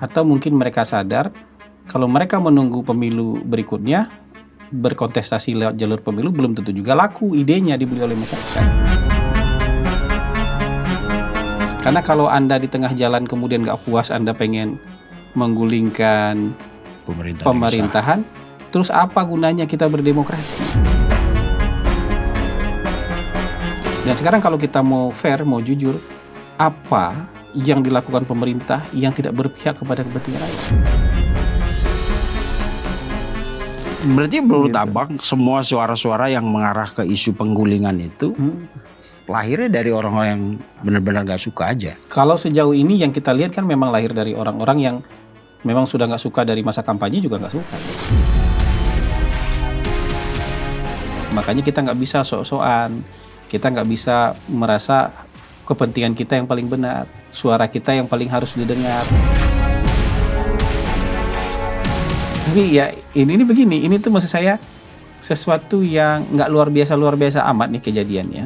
Atau mungkin mereka sadar kalau mereka menunggu pemilu berikutnya, berkontestasi lewat jalur pemilu belum tentu juga laku idenya dibeli oleh masyarakat. Karena kalau Anda di tengah jalan kemudian gak puas, Anda pengen menggulingkan pemerintahan, terus apa gunanya kita berdemokrasi? Dan sekarang kalau kita mau fair, mau jujur, apa yang dilakukan pemerintah yang tidak berpihak kepada kepentingan rakyat? Berarti menurut Abang semua suara-suara yang mengarah ke isu penggulingan itu lahirnya dari orang-orang yang benar-benar gak suka aja? Kalau sejauh ini yang kita lihat kan memang lahir dari orang-orang yang memang sudah gak suka dari masa kampanye juga gak suka. Makanya kita gak bisa sok-sokan, kita gak bisa merasa kepentingan kita yang paling benar, suara kita yang paling harus didengar. Tapi ya ini begini, ini tuh maksud saya sesuatu yang nggak luar biasa amat nih kejadiannya.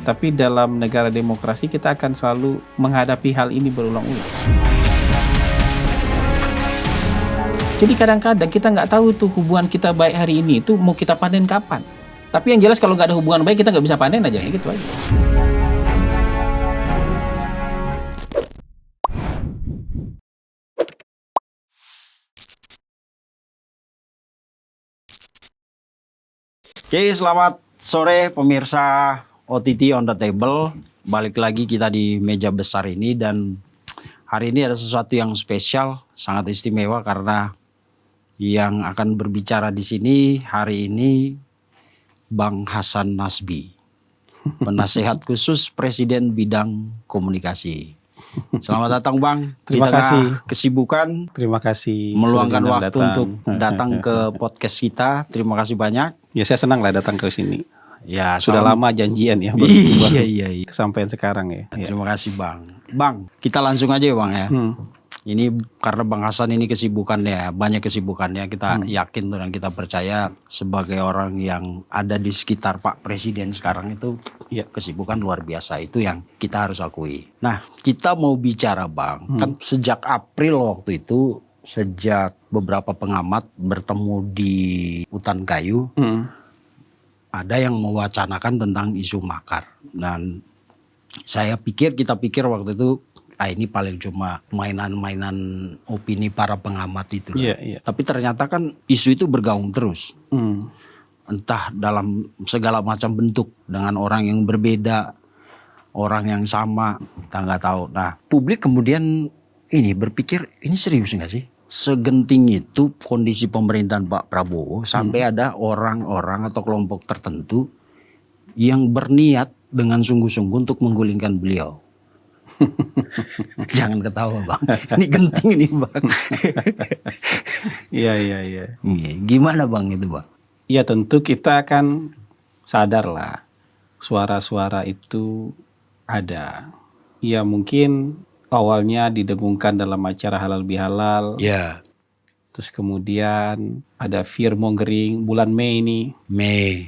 Tapi dalam negara demokrasi kita akan selalu menghadapi hal ini berulang-ulang. Jadi kadang-kadang kita nggak tahu tuh hubungan kita baik hari ini itu mau kita panen kapan. Tapi yang jelas kalau nggak ada hubungan baik kita nggak bisa panen aja, gitu aja. Oke, selamat sore pemirsa OTT on the Table. Balik lagi kita di meja besar ini, dan hari ini ada sesuatu yang spesial, sangat istimewa karena yang akan berbicara di sini hari ini Bang Hasan Nasbi, penasehat khusus Presiden bidang komunikasi. Selamat datang Bang. Terima kasih. Kesibukan. Terima kasih. Meluangkan waktu untuk datang ke podcast kita. Terima kasih banyak. Ya saya senang lah datang ke sini. Ya sudah lama janjian ya. Iya. Kesampaian sekarang ya. Terima kasih Bang. Bang, kita langsung aja ya Bang ya. Ini karena Bang Hasan ini kesibukannya, banyak kesibukannya. Kita yakin dan kita percaya sebagai orang yang ada di sekitar Pak Presiden sekarang itu kesibukan luar biasa. Itu yang kita harus akui. Nah, kita mau bicara Bang, kan sejak April waktu itu, sejak beberapa pengamat bertemu di Hutan Kayu, ada yang mewacanakan tentang isu makar. Dan kita pikir waktu itu, ini paling cuma mainan-mainan opini para pengamat itu. Tapi ternyata kan isu itu bergaung terus. Entah dalam segala macam bentuk, dengan orang yang berbeda, orang yang sama, kita nggak tahu. Nah, publik kemudian ini berpikir, ini serius nggak sih? Segenting itu kondisi pemerintahan Pak Prabowo sampai ada orang-orang atau kelompok tertentu yang berniat dengan sungguh-sungguh untuk menggulingkan beliau. Jangan ketawa Bang, ini genting ini Bang. Iya. Gimana Bang itu Bang? Ya tentu kita akan sadar lah, suara-suara itu ada. Ya mungkin awalnya didengungkan dalam acara halal bihalal. Terus kemudian ada fear mongering bulan Mei ini.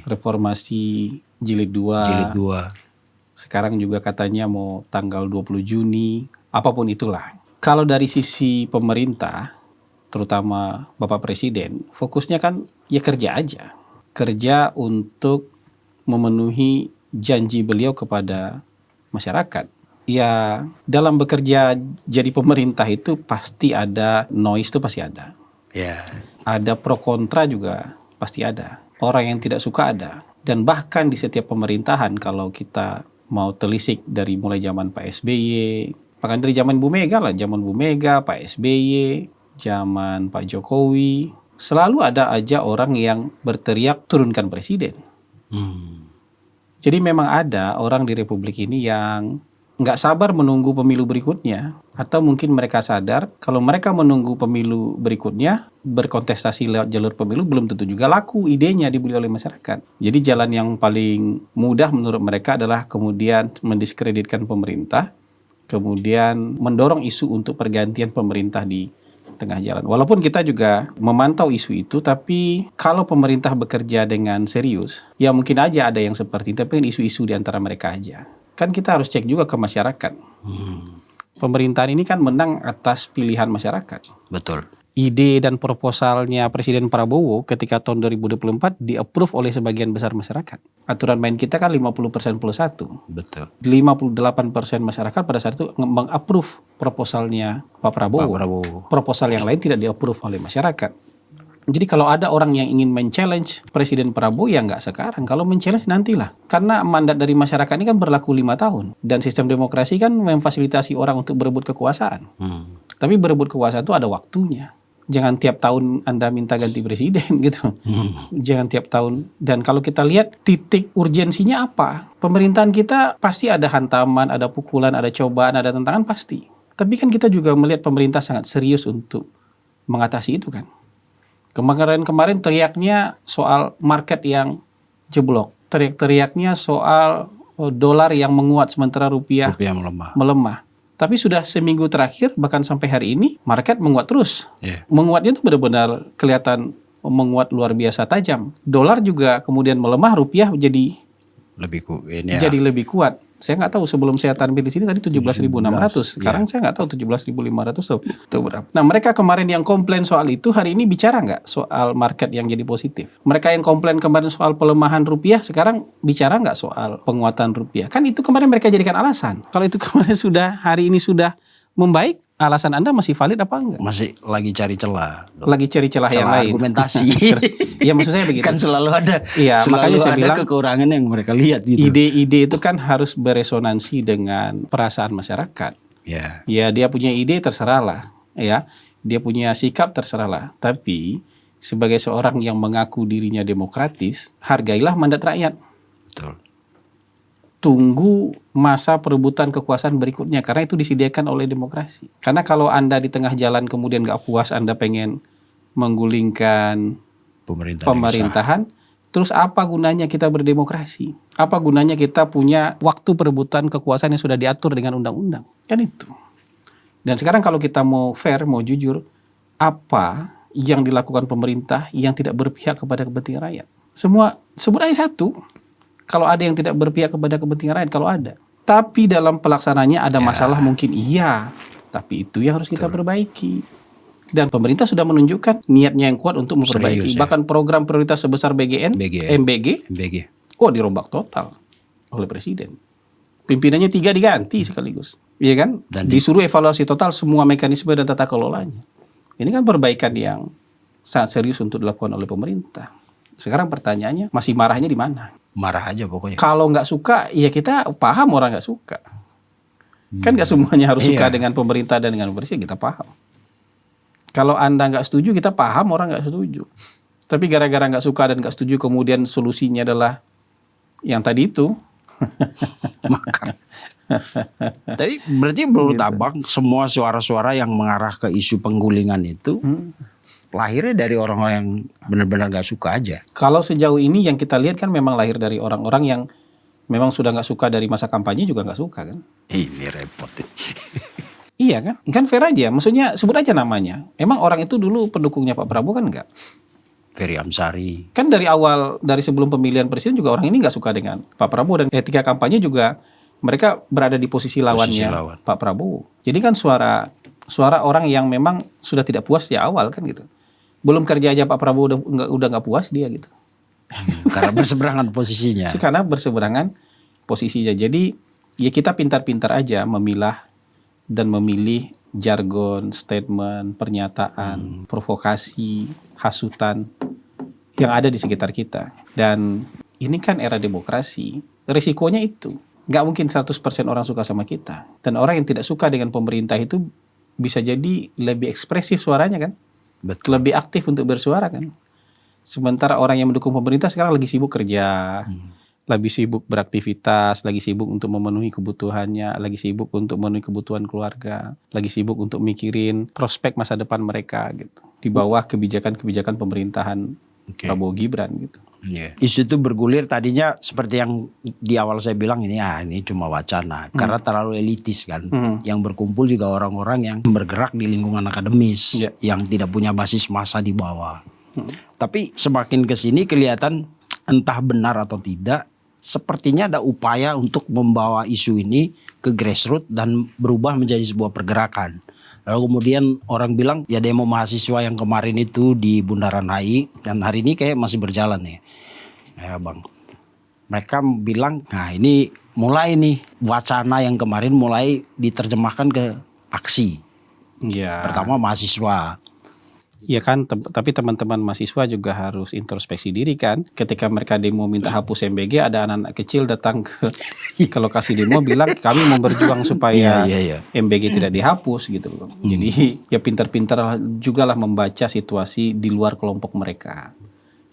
Reformasi jilid 2. Sekarang juga katanya mau tanggal 20 Juni, apapun itulah. Kalau dari sisi pemerintah, terutama Bapak Presiden, fokusnya kan ya kerja aja. Kerja untuk memenuhi janji beliau kepada masyarakat. Ya dalam bekerja jadi pemerintah itu pasti ada noise, itu pasti ada. Ada pro kontra juga pasti ada. Orang yang tidak suka ada. Dan bahkan di setiap pemerintahan kalau kita mau telisik dari mulai zaman Pak SBY, bahkan dari zaman Bu Mega lah, zaman Bu Mega, Pak SBY, zaman Pak Jokowi, selalu ada aja orang yang berteriak turunkan presiden. Jadi memang ada orang di Republik ini yang nggak sabar menunggu pemilu berikutnya, atau mungkin mereka sadar kalau mereka menunggu pemilu berikutnya, berkontestasi lewat jalur pemilu belum tentu juga laku idenya dibeli oleh masyarakat. Jadi jalan yang paling mudah menurut mereka adalah kemudian mendiskreditkan pemerintah, kemudian mendorong isu untuk pergantian pemerintah di tengah jalan. Walaupun kita juga memantau isu itu, tapi kalau pemerintah bekerja dengan serius, ya mungkin aja ada yang seperti itu, tapi isu-isu di antara mereka aja. Kan kita harus cek juga ke masyarakat. Pemerintahan ini kan menang atas pilihan masyarakat. Betul. Ide dan proposalnya Presiden Prabowo ketika tahun 2024 di-approve oleh sebagian besar masyarakat. Aturan main kita kan 50% plus 1. Betul. 58% masyarakat pada saat itu meng-approve proposalnya Pak Prabowo. Proposal yang lain tidak di-approve oleh masyarakat. Jadi kalau ada orang yang ingin men-challenge Presiden Prabowo, ya nggak sekarang. Kalau men-challenge nantilah. Karena mandat dari masyarakat ini kan berlaku 5 tahun. Dan sistem demokrasi kan memfasilitasi orang untuk berebut kekuasaan. Tapi berebut kekuasaan itu ada waktunya. Jangan tiap tahun Anda minta ganti presiden gitu. Jangan tiap tahun. Dan kalau kita lihat titik urgensinya apa? Pemerintahan kita pasti ada hantaman, ada pukulan, ada cobaan, ada tantangan pasti. Tapi kan kita juga melihat pemerintah sangat serius untuk mengatasi itu kan. Kemarin teriaknya soal market yang jeblok. Teriak-teriaknya soal dolar yang menguat sementara rupiah melemah. Tapi sudah seminggu terakhir, bahkan sampai hari ini, market menguat terus. Menguatnya itu benar-benar kelihatan menguat luar biasa tajam. Dolar juga kemudian melemah, rupiah jadi lebih kuat. Saya nggak tahu sebelum saya tampil di sini tadi 17.600. Sekarang saya nggak tahu 17.500 itu berapa. Nah, mereka kemarin yang komplain soal itu hari ini bicara nggak soal market yang jadi positif? Mereka yang komplain kemarin soal pelemahan rupiah sekarang bicara nggak soal penguatan rupiah? Kan itu kemarin mereka jadikan alasan. Kalau itu kemarin hari ini sudah membaik, alasan Anda masih valid apa enggak? Masih lagi cari celah. Lagi cari celah yang lain. Argumentasi. Iya, maksud saya begitu. Kan selalu ada. Iya, makanya saya bilang kekurangan yang mereka lihat gitu. Ide-ide itu kan harus beresonansi dengan perasaan masyarakat. Ya, dia punya ide terserahlah, ya. Dia punya sikap terserahlah. Tapi sebagai seorang yang mengaku dirinya demokratis, hargailah mandat rakyat. Betul. Tunggu masa perebutan kekuasaan berikutnya, karena itu disediakan oleh demokrasi. Karena kalau Anda di tengah jalan kemudian gak puas, Anda pengen menggulingkan pemerintahan, terus apa gunanya kita berdemokrasi? Apa gunanya kita punya waktu perebutan kekuasaan yang sudah diatur dengan undang-undang? Kan itu. Dan sekarang kalau kita mau fair, mau jujur, apa yang dilakukan pemerintah yang tidak berpihak kepada kepentingan rakyat? Semua, sebut aja satu. Kalau ada yang tidak berpihak kepada kepentingan rakyat, kalau ada. Tapi dalam pelaksananya ada masalah mungkin iya. Tapi itu yang harus kita perbaiki. Dan pemerintah sudah menunjukkan niatnya yang kuat untuk memperbaiki. Bahkan program prioritas sebesar MBG, dirombak total oleh Presiden. Pimpinannya 3 diganti sekaligus. Iya kan? Dan disuruh evaluasi total semua mekanisme dan tata kelolanya. Ini kan perbaikan yang sangat serius untuk dilakukan oleh pemerintah. Sekarang pertanyaannya, masih marahnya di mana? Marah aja pokoknya. Kalau nggak suka, ya kita paham orang nggak suka. Kan nggak semuanya harus suka dengan pemerintah dan dengan presiden, kita paham. Kalau Anda nggak setuju, kita paham orang nggak setuju. Tapi gara-gara nggak suka dan nggak setuju, kemudian solusinya adalah yang tadi itu. Makar. Tapi berarti menurut Abang, semua suara-suara yang mengarah ke isu penggulingan itu lahirnya dari orang-orang yang benar-benar gak suka aja. Kalau sejauh ini yang kita lihat kan memang lahir dari orang-orang yang memang sudah gak suka dari masa kampanye juga gak suka kan. Ini repot. Iya kan? Kan fair aja. Maksudnya sebut aja namanya. Emang orang itu dulu pendukungnya Pak Prabowo kan enggak? Ferry Amsari. Kan dari awal, dari sebelum pemilihan presiden juga orang ini gak suka dengan Pak Prabowo. Dan ketika kampanye juga mereka berada di posisi lawannya Pak Prabowo. Jadi kan suara orang yang memang sudah tidak puas di awal kan gitu. Belum kerja aja Pak Prabowo udah nggak puas dia gitu. Karena berseberangan posisinya. Karena berseberangan posisinya. Jadi ya kita pintar-pintar aja memilah dan memilih jargon, statement, pernyataan, provokasi, hasutan yang ada di sekitar kita. Dan ini kan era demokrasi. Risikonya itu. Nggak mungkin 100% orang suka sama kita. Dan orang yang tidak suka dengan pemerintah itu bisa jadi lebih ekspresif suaranya kan. Betul. Lebih aktif untuk bersuara kan. Sementara orang yang mendukung pemerintah sekarang lagi sibuk kerja, lagi sibuk beraktivitas, lagi sibuk untuk memenuhi kebutuhannya, lagi sibuk untuk memenuhi kebutuhan keluarga, lagi sibuk untuk mikirin prospek masa depan mereka gitu. Di bawah kebijakan-kebijakan pemerintahan Prabowo Gibran gitu. Isu itu bergulir tadinya seperti yang di awal saya bilang ini cuma wacana karena terlalu elitis kan. Yang berkumpul juga orang-orang yang bergerak di lingkungan akademis yang tidak punya basis massa di bawah. Tapi semakin kesini kelihatan entah benar atau tidak sepertinya ada upaya untuk membawa isu ini ke grassroots dan berubah menjadi sebuah pergerakan. Lalu kemudian orang bilang ya demo mahasiswa yang kemarin itu di Bundaran HI dan hari ini kayak masih berjalan ya. Ya Bang. Mereka bilang nah ini mulai nih wacana yang kemarin mulai diterjemahkan ke aksi. Ya. Pertama mahasiswa. Ya kan, tapi teman-teman mahasiswa juga harus introspeksi diri kan. Ketika mereka demo minta hapus MBG, ada anak-anak kecil datang ke lokasi demo bilang kami mau berjuang supaya MBG tidak dihapus gitu loh. Jadi ya pintar-pintar juga lah membaca situasi di luar kelompok mereka.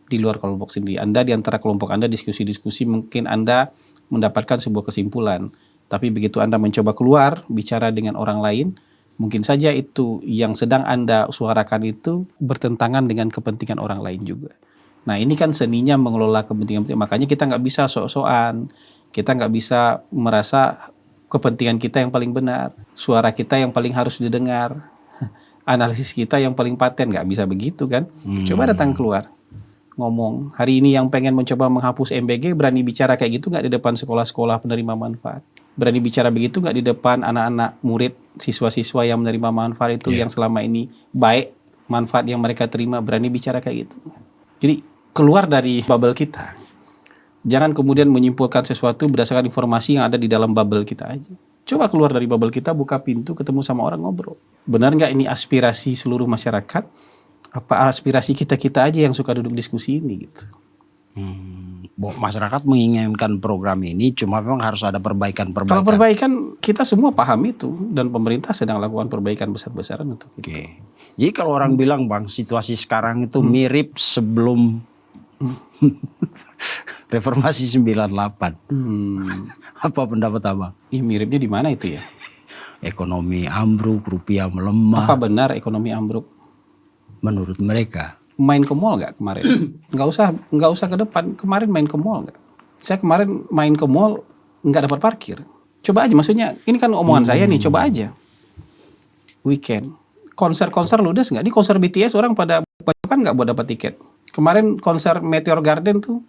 Di luar kelompok sendiri. Anda di antara kelompok Anda diskusi-diskusi mungkin Anda mendapatkan sebuah kesimpulan. Tapi begitu Anda mencoba keluar bicara dengan orang lain, mungkin saja itu yang sedang Anda suarakan itu bertentangan dengan kepentingan orang lain juga. Nah ini kan seninya mengelola kepentingan, makanya kita nggak bisa sok-sokan, kita nggak bisa merasa kepentingan kita yang paling benar, suara kita yang paling harus didengar, analisis kita yang paling paten, nggak bisa begitu kan. Coba datang keluar, ngomong, hari ini yang pengen mencoba menghapus MBG berani bicara kayak gitu nggak di depan sekolah-sekolah penerima manfaat? Berani bicara begitu nggak di depan anak-anak murid, siswa-siswa yang menerima manfaat itu yang selama ini baik manfaat yang mereka terima, berani bicara kayak gitu? Jadi keluar dari bubble kita. Jangan kemudian menyimpulkan sesuatu berdasarkan informasi yang ada di dalam bubble kita aja. Coba keluar dari bubble kita, buka pintu, ketemu sama orang, ngobrol. Benar nggak ini aspirasi seluruh masyarakat? Apa aspirasi kita-kita aja yang suka duduk diskusi ini gitu? Masyarakat menginginkan program ini, cuma memang harus ada perbaikan-perbaikan. Kalau perbaikan kita semua paham itu dan pemerintah sedang lakukan perbaikan besar-besaran untuk itu. Oke. Jadi kalau orang bilang Bang situasi sekarang itu mirip sebelum reformasi 98. Apa pendapat Abang? Miripnya di mana itu ya? Ekonomi ambruk, rupiah melemah. Apa benar ekonomi ambruk? Menurut mereka. Main ke mall nggak kemarin? Nggak usah ke depan. Kemarin main ke mall nggak? Saya kemarin main ke mall nggak dapat parkir. Coba aja, maksudnya ini kan omongan saya nih. Coba aja. Weekend konser-konser ludes nggak? Di konser BTS orang pada kan nggak buat dapat tiket. Kemarin konser Meteor Garden tuh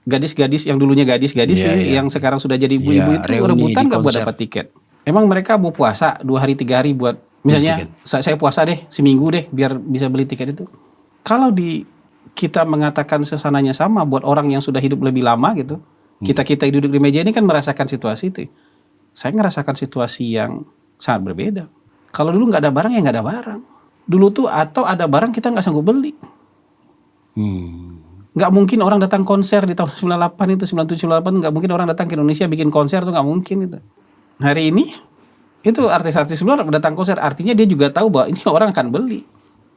gadis-gadis yang dulunya gadis-gadis yang sekarang sudah jadi ibu-ibu itu rebutan nggak buat dapat tiket. Emang mereka mau puasa 2 hari 3 hari buat misalnya saya puasa deh seminggu deh biar bisa beli tiket itu. Kalau kita mengatakan suasananya sama buat orang yang sudah hidup lebih lama gitu, kita duduk di meja ini kan merasakan situasi itu. Saya ngerasakan situasi yang sangat berbeda. Kalau dulu nggak ada barang ya nggak ada barang. Dulu tuh atau ada barang kita nggak sanggup beli. Nggak mungkin orang datang konser di tahun 98 itu 97 98 nggak mungkin orang datang ke Indonesia bikin konser tuh nggak mungkin itu. Hari ini itu artis-artis luar datang konser artinya dia juga tahu bahwa ini orang akan beli.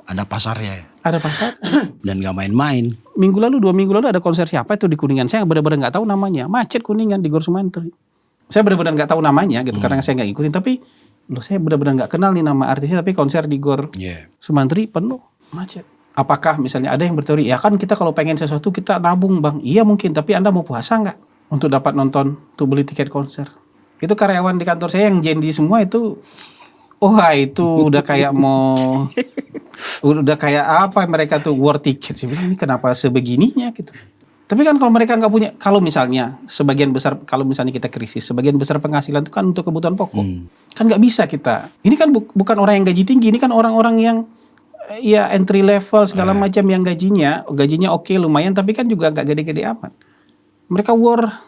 Ada pasarnya. Ada pasar. Dan gak main-main. 2 minggu lalu ada konser siapa itu di Kuningan. Saya benar-benar gak tahu namanya. Macet Kuningan di Gor Sumantri. Saya benar-benar gak tahu namanya gitu. Karena saya gak ngikutin. Tapi saya benar-benar gak kenal nih nama artisnya. Tapi konser di Gor Sumantri penuh. Macet. Apakah misalnya ada yang berteori. Ya kan kita kalau pengen sesuatu kita nabung Bang. Iya mungkin. Tapi Anda mau puasa gak? Untuk dapat nonton. Untuk beli tiket konser. Itu karyawan di kantor saya yang Gen Z semua itu. Wah itu udah kayak mau... Udah kayak apa mereka tuh war ticket. Saya bilang ini kenapa sebegininya gitu. Tapi kan kalau mereka nggak punya, kalau misalnya sebagian besar, kalau misalnya kita krisis, sebagian besar penghasilan itu kan untuk kebutuhan pokok. Kan nggak bisa kita. Ini kan bukan orang yang gaji tinggi, ini kan orang-orang yang ya entry level segala macam yang gajinya oke lumayan, tapi kan juga nggak gede-gede amat. Mereka war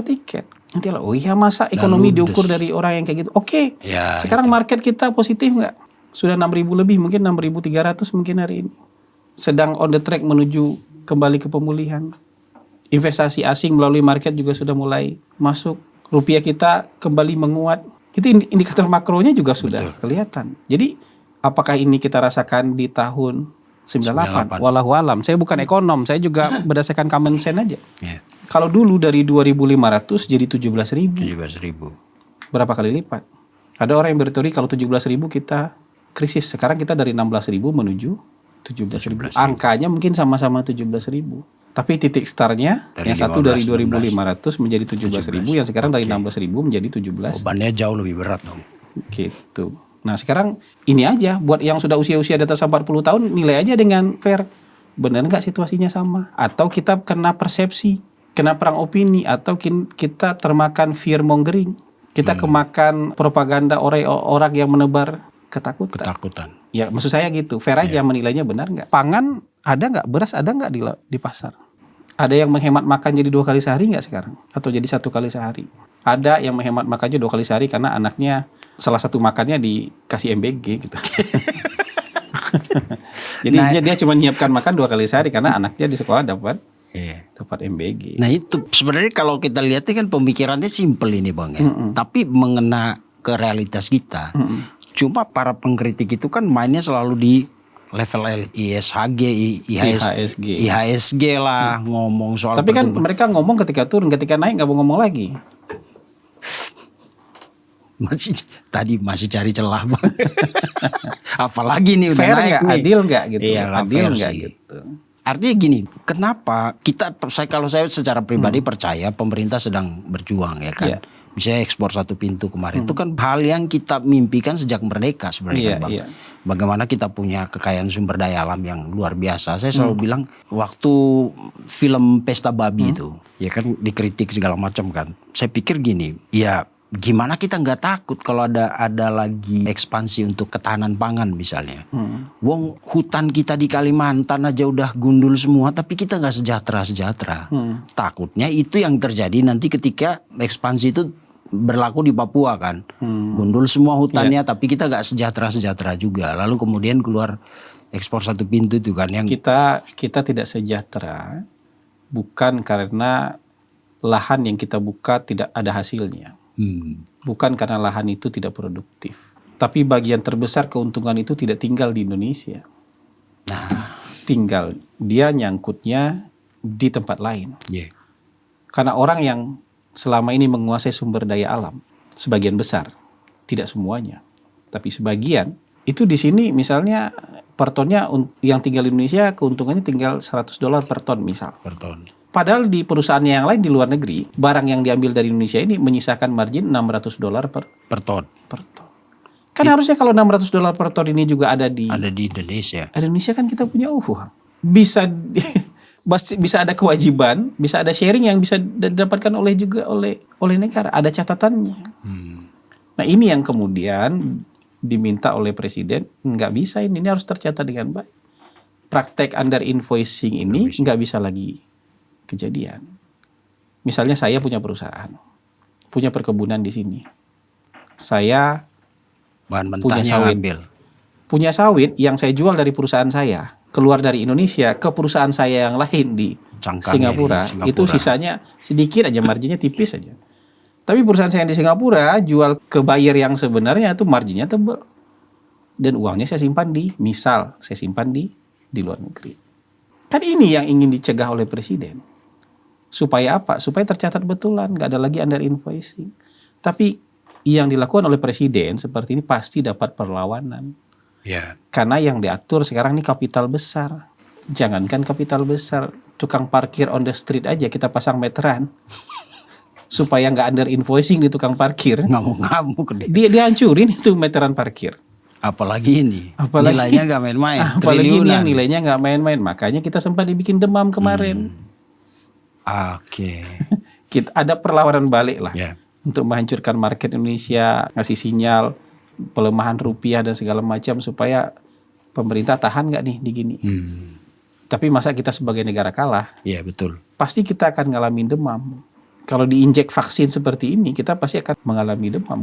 ticket. Nanti lah, oh iya masa ekonomi diukur dari orang yang kayak gitu. Oke. Ya, sekarang market kita positif nggak? Sudah 6.000 lebih, mungkin 6.300 mungkin hari ini. Sedang on the track menuju kembali ke pemulihan. Investasi asing melalui market juga sudah mulai masuk. Rupiah kita kembali menguat. Itu indikator makronya juga sudah kelihatan. Jadi apakah ini kita rasakan di tahun 98? Wallahu alam. Saya bukan ekonom, saya juga berdasarkan common sense aja. Kalau dulu dari 2.500 jadi 17.000. Berapa kali lipat? Ada orang yang berteori kalau 17.000 kita krisis. Sekarang kita dari 16.000 menuju 17.000. Angkanya mungkin sama-sama 17.000. Tapi titik startnya yang satu dari 2.500 menjadi 17.000, yang sekarang dari 16.000 menjadi 17. Bebannya jauh lebih berat dong. Gitu. Nah sekarang ini aja buat yang sudah usia-usia di atas 40 tahun nilai aja dengan fair. Benar nggak situasinya sama? Atau kita kena persepsi? kena perang opini atau kita termakan fear mongering. Kita kemakan propaganda orang yang menebar ketakutan. Ya maksud saya gitu, fair aja menilainya benar nggak. Pangan ada nggak, beras ada nggak di pasar? Ada yang menghemat makan jadi 2 kali sehari nggak sekarang? Atau jadi 1 kali sehari? Ada yang menghemat makannya 2 kali sehari karena anaknya salah satu makannya dikasih MBG gitu. Jadi dia cuma nyiapkan makan 2 kali sehari karena anaknya di sekolah dapat MBG. Nah itu sebenarnya kalau kita lihat kan pemikirannya simpel ini Bang ya. Tapi mengena ke realitas kita. Cuma para pengkritik itu kan mainnya selalu di level ISHG, IHSG lah, ngomong soal. Tapi kan mereka ngomong ketika turun, ketika naik nggak mau ngomong lagi. Masih cari celah Bang. Apalagi nih udah fair naik gak? nih. Adil nggak gitu? Iya, Adil nggak gitu? Artinya gini, kenapa kalau saya secara pribadi percaya pemerintah sedang berjuang ya kan. Misalnya ekspor 1 pintu kemarin itu kan hal yang kita mimpikan sejak merdeka sebenarnya kan Bang. Bagaimana kita punya kekayaan sumber daya alam yang luar biasa. Saya selalu bilang waktu film Pesta Babi itu ya kan dikritik segala macam kan. Saya pikir gini, ya gimana kita nggak takut kalau ada lagi ekspansi untuk ketahanan pangan misalnya. Wong hutan kita di Kalimantan aja udah gundul semua tapi kita nggak sejahtera. Takutnya itu yang terjadi nanti ketika ekspansi itu berlaku di Papua kan. Gundul semua hutannya tapi kita nggak sejahtera juga. Lalu kemudian keluar ekspor 1 pintu itu kan yang kita tidak sejahtera bukan karena lahan yang kita buka tidak ada hasilnya. Bukan karena lahan itu tidak produktif. Tapi bagian terbesar keuntungan itu tidak tinggal di Indonesia. Nah, tinggal dia nyangkutnya di tempat lain. Karena orang yang selama ini menguasai sumber daya alam, sebagian besar, tidak semuanya, tapi sebagian, itu di sini misalnya per tonnya yang tinggal di Indonesia keuntungannya tinggal $100 per ton misal. per ton. Padahal di perusahaannya yang lain di luar negeri, barang yang diambil dari Indonesia ini menyisakan margin $600 per ton. Kan harusnya kalau $600 per ton ini juga ada di Indonesia. Ada Indonesia kan kita punya uang. Bisa ada kewajiban, bisa ada sharing yang bisa didapatkan oleh negara. Ada catatannya. Nah ini yang kemudian diminta oleh presiden, nggak bisa ini harus tercatat dengan baik. Praktek under invoicing ini nggak bisa lagi kejadian. Misalnya saya punya perusahaan, punya perkebunan di sini. Saya bahan mentahnya ambil. Punya sawit yang saya jual dari perusahaan saya, keluar dari Indonesia ke perusahaan saya yang lain di Singapura. Itu sisanya sedikit aja, marginnya tipis aja. Tapi perusahaan saya yang di Singapura jual ke buyer yang sebenarnya itu marginnya tebal. Dan uangnya saya simpan di luar negeri. Kan ini yang ingin dicegah oleh presiden. Supaya apa? Supaya tercatat betulan, nggak ada lagi under invoicing. Tapi yang dilakukan oleh presiden seperti ini pasti dapat perlawanan. Karena yang diatur sekarang ini kapital besar. Jangankan kapital besar, tukang parkir on the street aja kita pasang meteran. Supaya nggak under invoicing di tukang parkir. Ngamuk-ngamuk deh. Dia hancurin itu meteran parkir. Apalagi nilainya nggak main-main. Apalagi ini yang nilainya nggak main-main. Makanya kita sempat dibikin demam kemarin. Kita ada perlawanan balik lah untuk menghancurkan market Indonesia, ngasih sinyal pelemahan rupiah dan segala macam supaya pemerintah tahan nggak nih digini. Tapi masa kita sebagai negara kalah? Iya betul. Pasti kita akan ngalamin demam. Kalau diinjek vaksin seperti ini, kita pasti akan mengalami demam.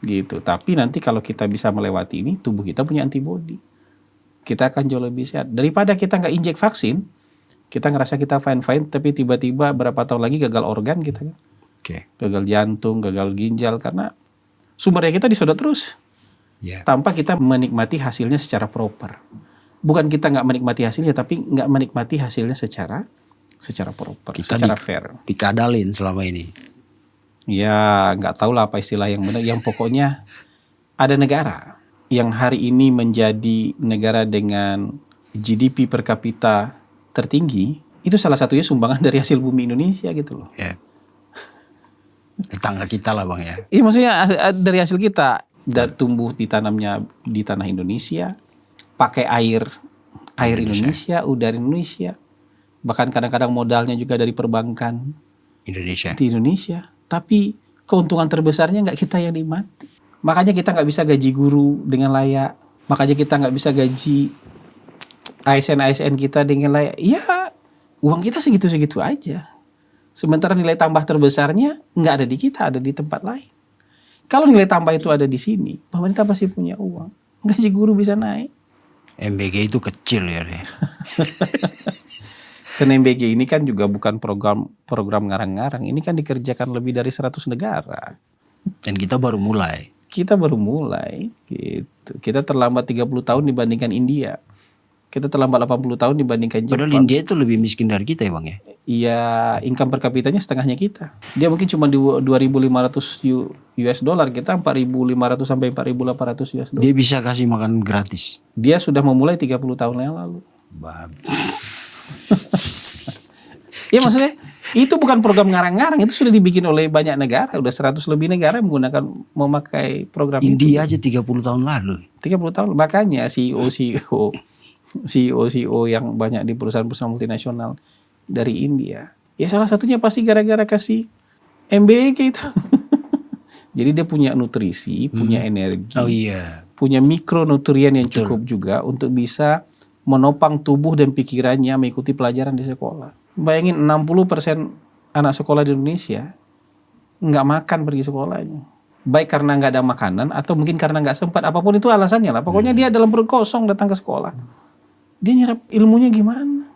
Gitu. Tapi nanti kalau kita bisa melewati ini, tubuh kita punya antibodi. Kita akan jauh lebih sehat. Daripada kita nggak injek vaksin, kita ngerasa kita fine-fine, tapi tiba-tiba berapa tahun lagi gagal organ kita kan. Gagal jantung, gagal ginjal, karena sumber daya kita disedot terus. Tanpa kita menikmati hasilnya secara proper. Bukan kita nggak menikmati hasilnya, tapi nggak menikmati hasilnya secara proper, kita secara fair. Dikadalin selama ini. Ya nggak tahu lah apa istilah yang benar. Yang pokoknya ada negara yang hari ini menjadi negara dengan GDP per kapita tertinggi, itu salah satunya sumbangan dari hasil bumi Indonesia gitu loh. Tetangga kita lah Bang ya. Iya maksudnya dari hasil kita, dari tumbuh ditanamnya di tanah Indonesia, pakai air Indonesia, udara Indonesia, Bahkan kadang-kadang modalnya juga dari perbankan Indonesia. di Indonesia. Tapi keuntungan terbesarnya nggak kita yang nikmati. Makanya kita nggak bisa gaji guru dengan layak. Makanya kita nggak bisa gaji ASN kita dengan layak. Ya uang kita segitu-segitu aja. Sementara nilai tambah terbesarnya nggak ada di kita, ada di tempat lain. Kalau nilai tambah itu ada di sini, pemerintah pasti punya uang. Gaji guru bisa naik. MBG itu kecil ya. Dan MBG ini kan juga bukan program ngarang-ngarang. Ini kan dikerjakan lebih dari 100 negara. Dan kita baru mulai. Kita baru mulai gitu. Kita terlambat 30 tahun dibandingkan India. Kita terlambat 80 tahun dibandingkan Jepang. Padahal India itu lebih miskin dari kita ya Bang ya. Iya, income per kapitanya setengahnya kita. Dia mungkin cuma di 2.500 US dollar, kita 4.500 sampai 4.800 US dollar. Dia bisa kasih makan gratis. Dia sudah memulai 30 tahun yang lalu. Ya maksudnya itu bukan program ngarang-ngarang, itu sudah dibikin oleh banyak negara, udah 100 lebih negara memakai program India itu. aja 30 tahun lalu. 30 tahun, makanya CEO yang banyak di perusahaan-perusahaan multinasional dari India. Ya salah satunya pasti gara-gara kasih MBG itu. Jadi dia punya nutrisi, punya energi, punya mikronutrien yang cukup juga untuk bisa menopang tubuh dan pikirannya mengikuti pelajaran di sekolah. Bayangin 60% anak sekolah di Indonesia nggak makan pergi sekolahnya. Baik karena nggak ada makanan atau mungkin karena nggak sempat, apapun itu alasannya lah. Pokoknya dia dalam perut kosong datang ke sekolah. Dia nyerap ilmunya gimana?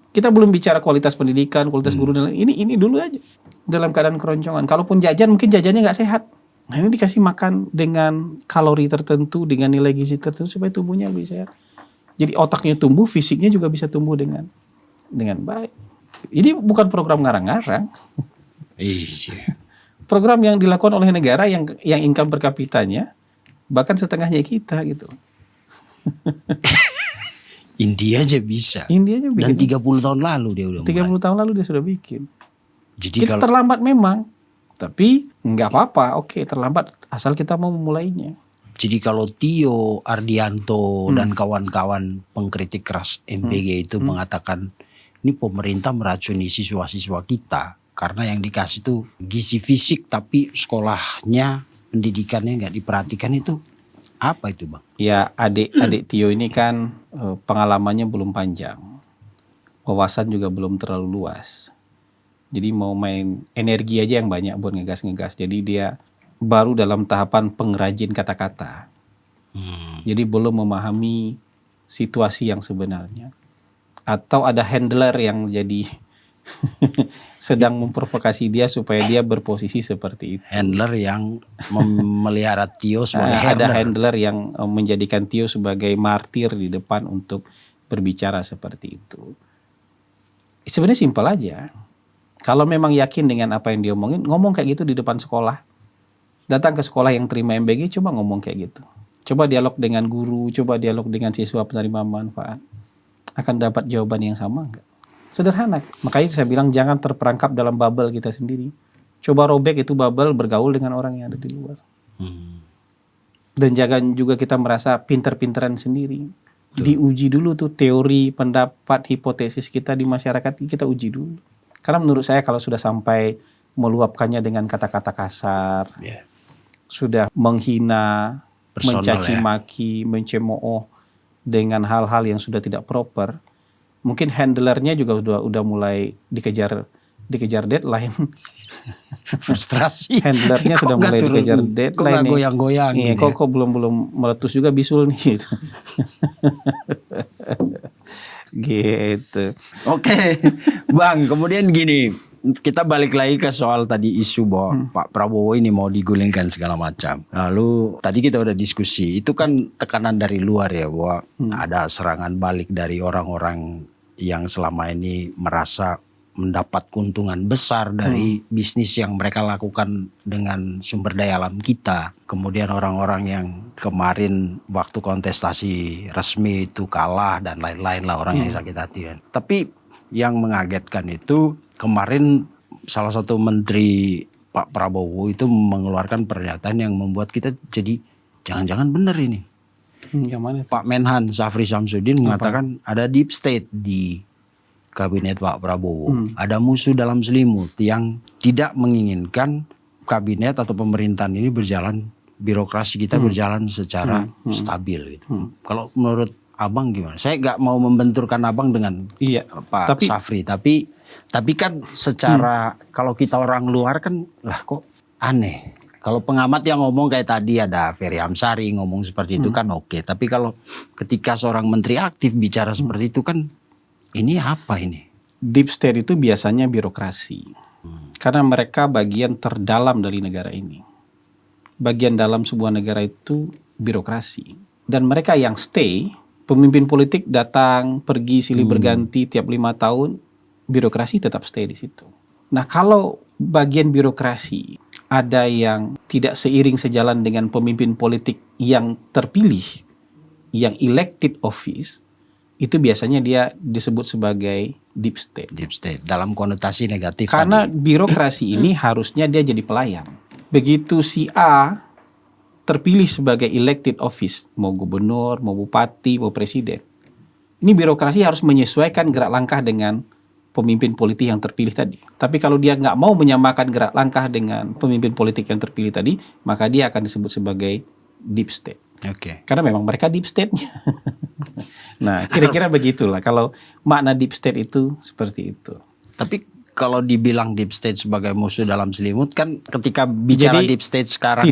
Kita belum bicara kualitas pendidikan, kualitas guru dan ini dulu aja. Dalam keadaan keroncongan. Kalaupun jajan, mungkin jajannya nggak sehat. Nah ini dikasih makan dengan kalori tertentu, dengan nilai gizi tertentu supaya tubuhnya lebih sehat. Jadi otaknya tumbuh, fisiknya juga bisa tumbuh dengan baik. Ini bukan program ngarang-ngarang. Iya. Program yang dilakukan oleh negara yang income per kapitanya bahkan setengahnya kita gitu. India aja bisa. India aja bikin. Dan 30 tahun lalu dia udah 30 tahun lalu dia sudah bikin. Jadi kita terlambat memang, tapi nggak apa-apa. Oke, terlambat asal kita mau memulainya. Jadi kalau Tio Ardianto dan kawan-kawan pengkritik keras MBG itu mengatakan ini pemerintah meracuni siswa-siswa kita karena yang dikasih itu gizi fisik tapi sekolahnya pendidikannya nggak diperhatikan, itu apa itu Bang? Ya adik Tio ini kan pengalamannya belum panjang, wawasan juga belum terlalu luas. Jadi mau main energi aja yang banyak buat ngegas. Jadi dia baru dalam tahapan pengrajin kata-kata. Jadi belum memahami situasi yang sebenarnya. Atau ada handler yang jadi sedang memprovokasi dia supaya dia berposisi seperti itu. Handler yang memelihara Tio sebagai ada handler yang menjadikan Tio sebagai martir di depan untuk berbicara seperti itu. Sebenarnya simpel aja. Kalau memang yakin dengan apa yang dia omongin, ngomong kayak gitu di depan sekolah. Datang ke sekolah yang terima MBG, coba ngomong kayak gitu. Coba dialog dengan guru, coba dialog dengan siswa penerima manfaat. Akan dapat jawaban yang sama enggak? Sederhana. Makanya saya bilang jangan terperangkap dalam bubble kita sendiri. Coba robek itu bubble, bergaul dengan orang yang ada di luar. Dan jangan juga kita merasa pinter-pinteran sendiri. Diuji dulu tuh teori, pendapat, hipotesis kita di masyarakat, kita uji dulu. Karena menurut saya kalau sudah sampai meluapkannya dengan kata-kata kasar, sudah menghina, mencaci maki, mencemooh dengan hal-hal yang sudah tidak proper, mungkin handlernya juga udah mulai dikejar deadline. Frustrasi. Handlernya sudah mulai dikejar deadline. Kok goyang-goyang? Iya, kok belum meletus juga bisul nih. Gitu. Oke, Bang. Kemudian gini, kita balik lagi ke soal tadi isu bahwa Pak Prabowo ini mau digulingkan segala macam. Lalu tadi kita udah diskusi, itu kan tekanan dari luar ya, bahwa ada serangan balik dari orang-orang yang selama ini merasa mendapat keuntungan besar dari bisnis yang mereka lakukan dengan sumber daya alam kita. Kemudian orang-orang yang kemarin waktu kontestasi resmi itu kalah dan lain-lain lah, orang yang sakit hati. Tapi yang mengagetkan itu kemarin salah satu menteri Pak Prabowo itu mengeluarkan pernyataan yang membuat kita jadi jangan-jangan benar ini. Yang mana itu? Pak Menhan Syafri Samsudin mengatakan ada deep state di kabinet Pak Prabowo. Ada musuh dalam selimut yang tidak menginginkan kabinet atau pemerintahan ini berjalan, birokrasi kita berjalan secara stabil gitu. Kalau menurut Abang gimana? Saya nggak mau membenturkan Abang dengan Pak Safri, tapi kan secara kalau kita orang luar kan lah kok aneh. Kalau pengamat yang ngomong kayak tadi ada Ferry Amsari ngomong seperti itu kan oke. Tapi kalau ketika seorang menteri aktif bicara seperti itu kan ini apa ini? Deep state itu biasanya birokrasi. Karena mereka bagian terdalam dari negara ini. Bagian dalam sebuah negara itu birokrasi. Dan mereka yang stay, pemimpin politik datang, pergi, silih berganti tiap 5 tahun, birokrasi tetap stay di situ. Nah kalau bagian birokrasi ada yang tidak seiring sejalan dengan pemimpin politik yang terpilih, yang elected office, itu biasanya dia disebut sebagai deep state. Deep state dalam konotasi negatif. Karena tadi. Birokrasi ini harusnya dia jadi pelayan. Begitu si A terpilih sebagai elected office, mau gubernur, mau bupati, mau presiden. Ini birokrasi harus menyesuaikan gerak langkah dengan pemimpin politik yang terpilih tadi. Tapi kalau dia nggak mau menyamakan gerak langkah dengan pemimpin politik yang terpilih tadi, maka dia akan disebut sebagai deep state. Oke. Karena memang mereka deep state-nya. Nah, kira-kira begitulah. Kalau makna deep state itu seperti itu. Tapi kalau dibilang deep state sebagai musuh dalam selimut kan ketika bicara Jadi, deep state sekarang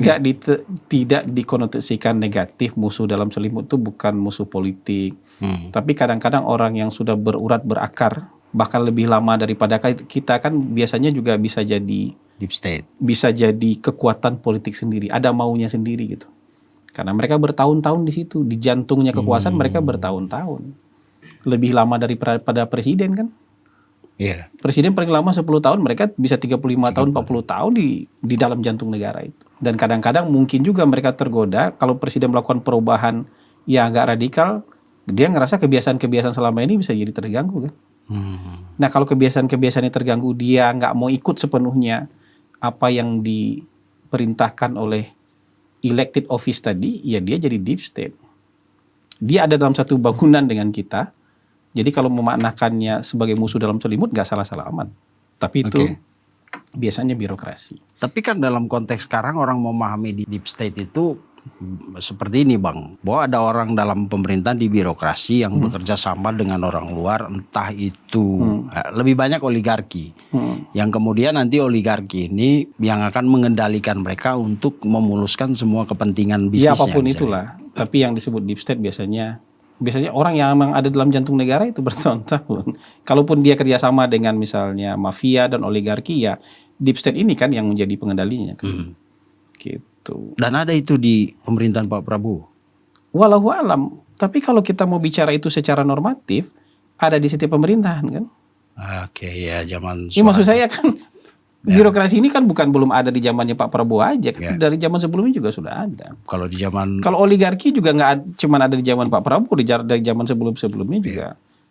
tidak dikonotasikan negatif. Musuh dalam selimut itu bukan musuh politik. Tapi kadang-kadang orang yang sudah berurat berakar, bahkan lebih lama daripada kita kan biasanya juga bisa jadi deep state. Bisa jadi kekuatan politik sendiri, ada maunya sendiri gitu. Karena mereka bertahun-tahun di situ, di jantungnya kekuasaan mereka bertahun-tahun. Lebih lama daripada presiden kan? Iya. Presiden paling lama 10 tahun, mereka bisa 35 tahun, 40 tahun di dalam jantung negara itu. Dan kadang-kadang mungkin juga mereka tergoda kalau presiden melakukan perubahan yang agak radikal, dia ngerasa kebiasaan-kebiasaan selama ini bisa jadi terganggu kan? Nah kalau kebiasaan-kebiasaan yang terganggu, dia nggak mau ikut sepenuhnya apa yang diperintahkan oleh elected office tadi, ya dia jadi deep state. Dia ada dalam satu bangunan dengan kita. Jadi kalau memaknakannya sebagai musuh dalam selimut nggak salah-salah aman. Tapi itu biasanya birokrasi. Tapi kan dalam konteks sekarang orang memahami di deep state itu seperti ini Bang, bahwa ada orang dalam pemerintahan di birokrasi yang bekerja sama dengan orang luar, entah itu lebih banyak oligarki, yang kemudian nanti oligarki ini yang akan mengendalikan mereka untuk memuluskan semua kepentingan bisnisnya. Ya apapun itulah, tapi yang disebut deep state biasanya orang yang memang ada dalam jantung negara itu bertahun-tahun. Kalaupun dia kerjasama dengan misalnya mafia dan oligarki, ya deep state ini kan yang menjadi pengendalinya kan. Gitu. Dan ada itu di pemerintahan Pak Prabowo. Walau alam, tapi kalau kita mau bicara itu secara normatif, ada di setiap pemerintahan kan. Oke, ya zaman. Ini maksud saya kan birokrasi ini kan belum ada di zamannya Pak Prabowo aja kan. Dari zaman sebelumnya juga sudah ada. Kalau oligarki juga nggak cuma ada di zaman Pak Prabowo, dari zaman sebelumnya juga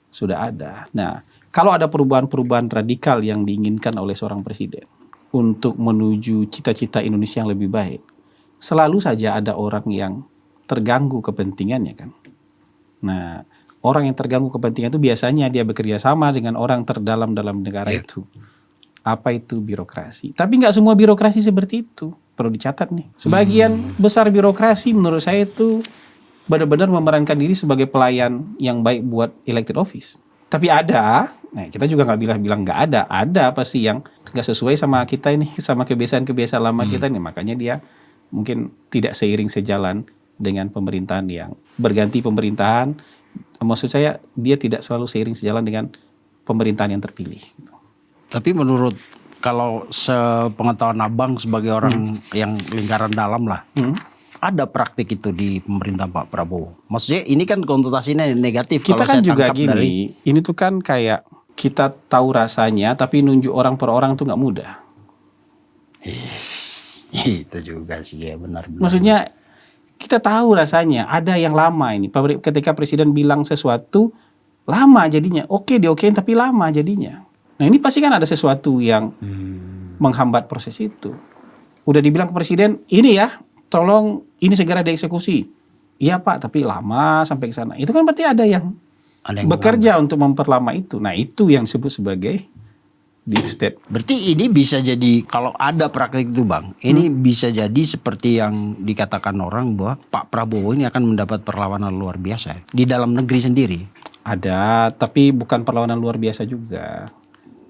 sudah ada. Nah, kalau ada perubahan-perubahan radikal yang diinginkan oleh seorang presiden untuk menuju cita-cita Indonesia yang lebih baik, selalu saja ada orang yang terganggu kepentingannya kan. Nah, orang yang terganggu kepentingan itu biasanya dia bekerja sama dengan orang terdalam dalam negara itu. Apa itu birokrasi? Tapi nggak semua birokrasi seperti itu. Perlu dicatat nih. Sebagian besar birokrasi menurut saya itu benar-benar memerankan diri sebagai pelayan yang baik buat elected office. Tapi ada, kita juga nggak bilang nggak ada. Ada apa sih yang nggak sesuai sama kita ini, sama kebiasaan-kebiasaan lama kita nih. Makanya dia mungkin tidak seiring sejalan dengan pemerintahan yang berganti pemerintahan. Maksud saya dia tidak selalu seiring sejalan dengan pemerintahan yang terpilih. Tapi menurut kalau sepengetahuan Abang sebagai orang yang lingkaran dalam lah, ada praktik itu di pemerintahan Pak Prabowo. Maksudnya ini kan konotasinya negatif. Kita kalau kan saya juga gini, ini tuh kan kayak kita tahu rasanya, tapi nunjuk orang per orang tuh nggak mudah. Itu juga sih ya benar. Maksudnya kita tahu rasanya, ada yang lama ini. Ketika presiden bilang sesuatu lama jadinya, oke diokein tapi lama jadinya. Nah ini pasti kan ada sesuatu yang menghambat proses itu. Udah dibilang ke presiden, ini ya, tolong ini segera dieksekusi. Iya Pak, tapi lama sampai ke sana. Itu kan berarti ada yang Ada yang bekerja untuk memperlama itu. Nah itu yang disebut sebagai deep state. Berarti ini bisa jadi, kalau ada praktik itu Bang, ini bisa jadi seperti yang dikatakan orang bahwa Pak Prabowo ini akan mendapat perlawanan luar biasa di dalam negeri sendiri. Ada, tapi bukan perlawanan luar biasa juga.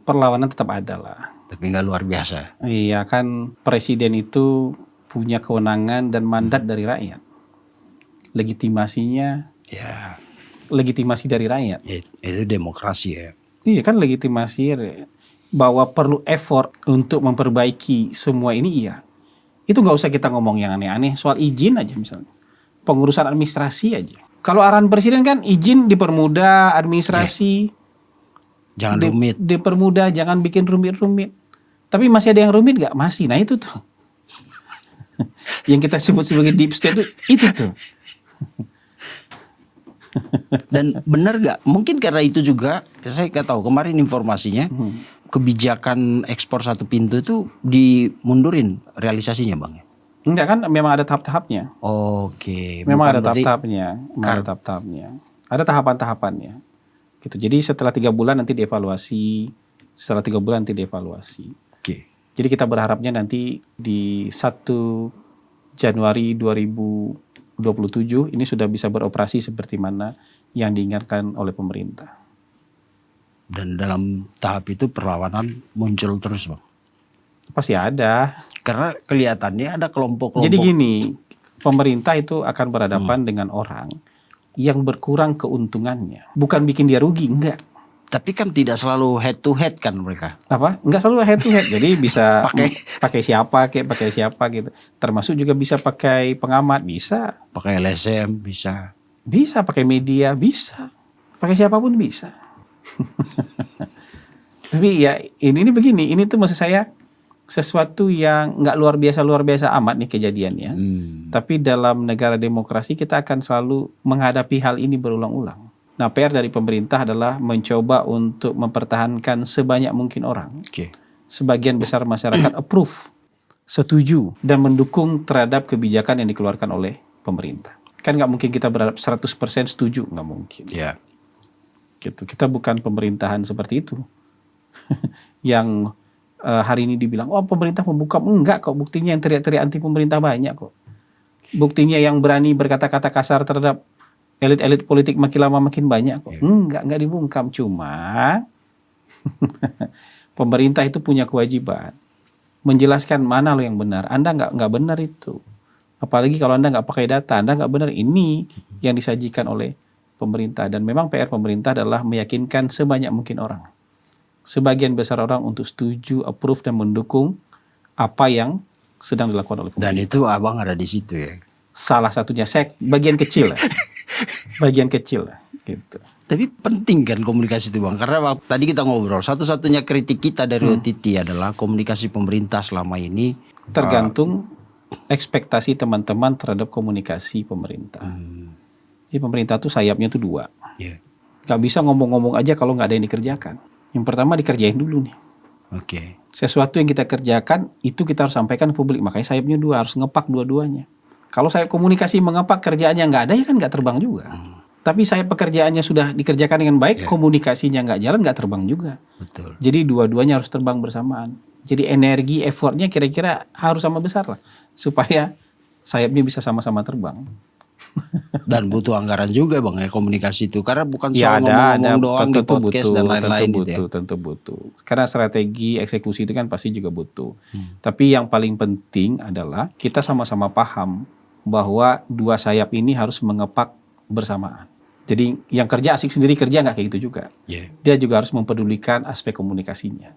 Perlawanan tetap ada lah. Tapi nggak luar biasa. Iya kan, presiden itu punya kewenangan dan mandat dari rakyat. Legitimasinya, Ya, legitimasi dari rakyat. itu demokrasi ya. Iya kan, legitimasi bahwa perlu effort untuk memperbaiki semua ini, iya. Itu nggak usah kita ngomong yang aneh-aneh, soal izin aja misalnya. Pengurusan administrasi aja. Kalau arahan presiden kan izin dipermudah, administrasi Jangan rumit. dipermudah, jangan bikin rumit-rumit. Tapi masih ada yang rumit nggak? Masih. Nah itu tuh. Yang kita sebut sebagai deep state itu tuh. Dan benar gak? Mungkin karena itu juga, saya nggak tahu kemarin informasinya, kebijakan ekspor satu pintu itu dimundurin realisasinya Bang. Enggak kan, memang ada tahap-tahapnya. Oke. Memang bukan ada berarti- tahap-tahapnya. Memang ada tahap-tahapnya. Ada tahapan-tahapannya. Gitu. Jadi setelah 3 bulan nanti dievaluasi. Setelah 3 bulan nanti dievaluasi. Oke. Jadi kita berharapnya nanti di 1 Januari 2027 ini sudah bisa beroperasi seperti mana yang diingatkan oleh pemerintah. Dan dalam tahap itu perlawanan muncul terus Bang. Pasti ada. Karena kelihatannya ada kelompok-kelompok. Jadi gini, pemerintah itu akan berhadapan dengan orang yang berkurang keuntungannya. Bukan bikin dia rugi, enggak. Tapi kan tidak selalu head to head kan mereka. Apa? Enggak selalu head to head. Jadi bisa Pakai- pakai siapa gitu. Termasuk juga bisa pakai pengamat, bisa. Pakai LSM bisa. Bisa pakai media, bisa. Pakai siapapun bisa. Tapi ya ini begini, ini tuh maksud saya sesuatu yang nggak luar biasa amat nih kejadiannya. Tapi dalam negara demokrasi kita akan selalu menghadapi hal ini berulang-ulang. Nah, PR dari pemerintah adalah mencoba untuk mempertahankan sebanyak mungkin orang. Oke. Sebagian besar masyarakat approve, setuju dan mendukung terhadap kebijakan yang dikeluarkan oleh pemerintah. Kan nggak mungkin kita berharap 100% setuju, nggak mungkin. Ya. Gitu. Kita bukan pemerintahan seperti itu. Yang hari ini dibilang, oh pemerintah membuka, enggak kok, buktinya yang teriak-teriak anti pemerintah banyak kok. Buktinya yang berani berkata-kata kasar terhadap elit-elit politik makin lama makin banyak kok. Enggak dibungkam, cuma pemerintah itu punya kewajiban menjelaskan mana lo yang benar. Anda nggak benar itu. Apalagi kalau Anda nggak pakai data, Anda nggak benar. Ini yang disajikan oleh pemerintah. Dan memang PR pemerintah adalah meyakinkan sebanyak mungkin orang. Sebagian besar orang untuk setuju, approve dan mendukung apa yang sedang dilakukan oleh pemerintah. Dan itu abang ada di situ ya. Salah satunya bagian kecil lah. Bagian kecil lah gitu. Tapi penting kan komunikasi itu Bang. Karena waktu tadi kita ngobrol, satu-satunya kritik kita dari OTT adalah komunikasi pemerintah selama ini Tergantung ekspektasi teman-teman terhadap komunikasi pemerintah. Jadi pemerintah tuh sayapnya tuh 2. ya. Gak bisa ngomong-ngomong aja kalau nggak ada yang dikerjakan. Yang pertama dikerjain dulu nih. Oke. Sesuatu yang kita kerjakan itu kita harus sampaikan ke publik. Makanya sayapnya 2, harus ngepak dua-duanya. Kalau sayap komunikasi mengepak kerjaannya nggak ada ya kan nggak terbang juga. Tapi sayap pekerjaannya sudah dikerjakan dengan baik, komunikasinya nggak jalan, nggak terbang juga. Betul. Jadi dua-duanya harus terbang bersamaan. Jadi energi, effortnya kira-kira harus sama besar lah. Supaya sayapnya bisa sama-sama terbang. Dan butuh anggaran juga Bang ya komunikasi itu. Karena bukan Ya soal ngomong-ngomong doang di podcast dan lain-lain gitu ya. tentu butuh. Karena strategi eksekusi itu kan pasti juga butuh. Tapi yang paling penting adalah kita sama-sama paham bahwa 2 sayap ini harus mengepak bersamaan. Jadi yang kerja asik sendiri kerja nggak kayak gitu juga. Ya. Dia juga harus mempedulikan aspek komunikasinya.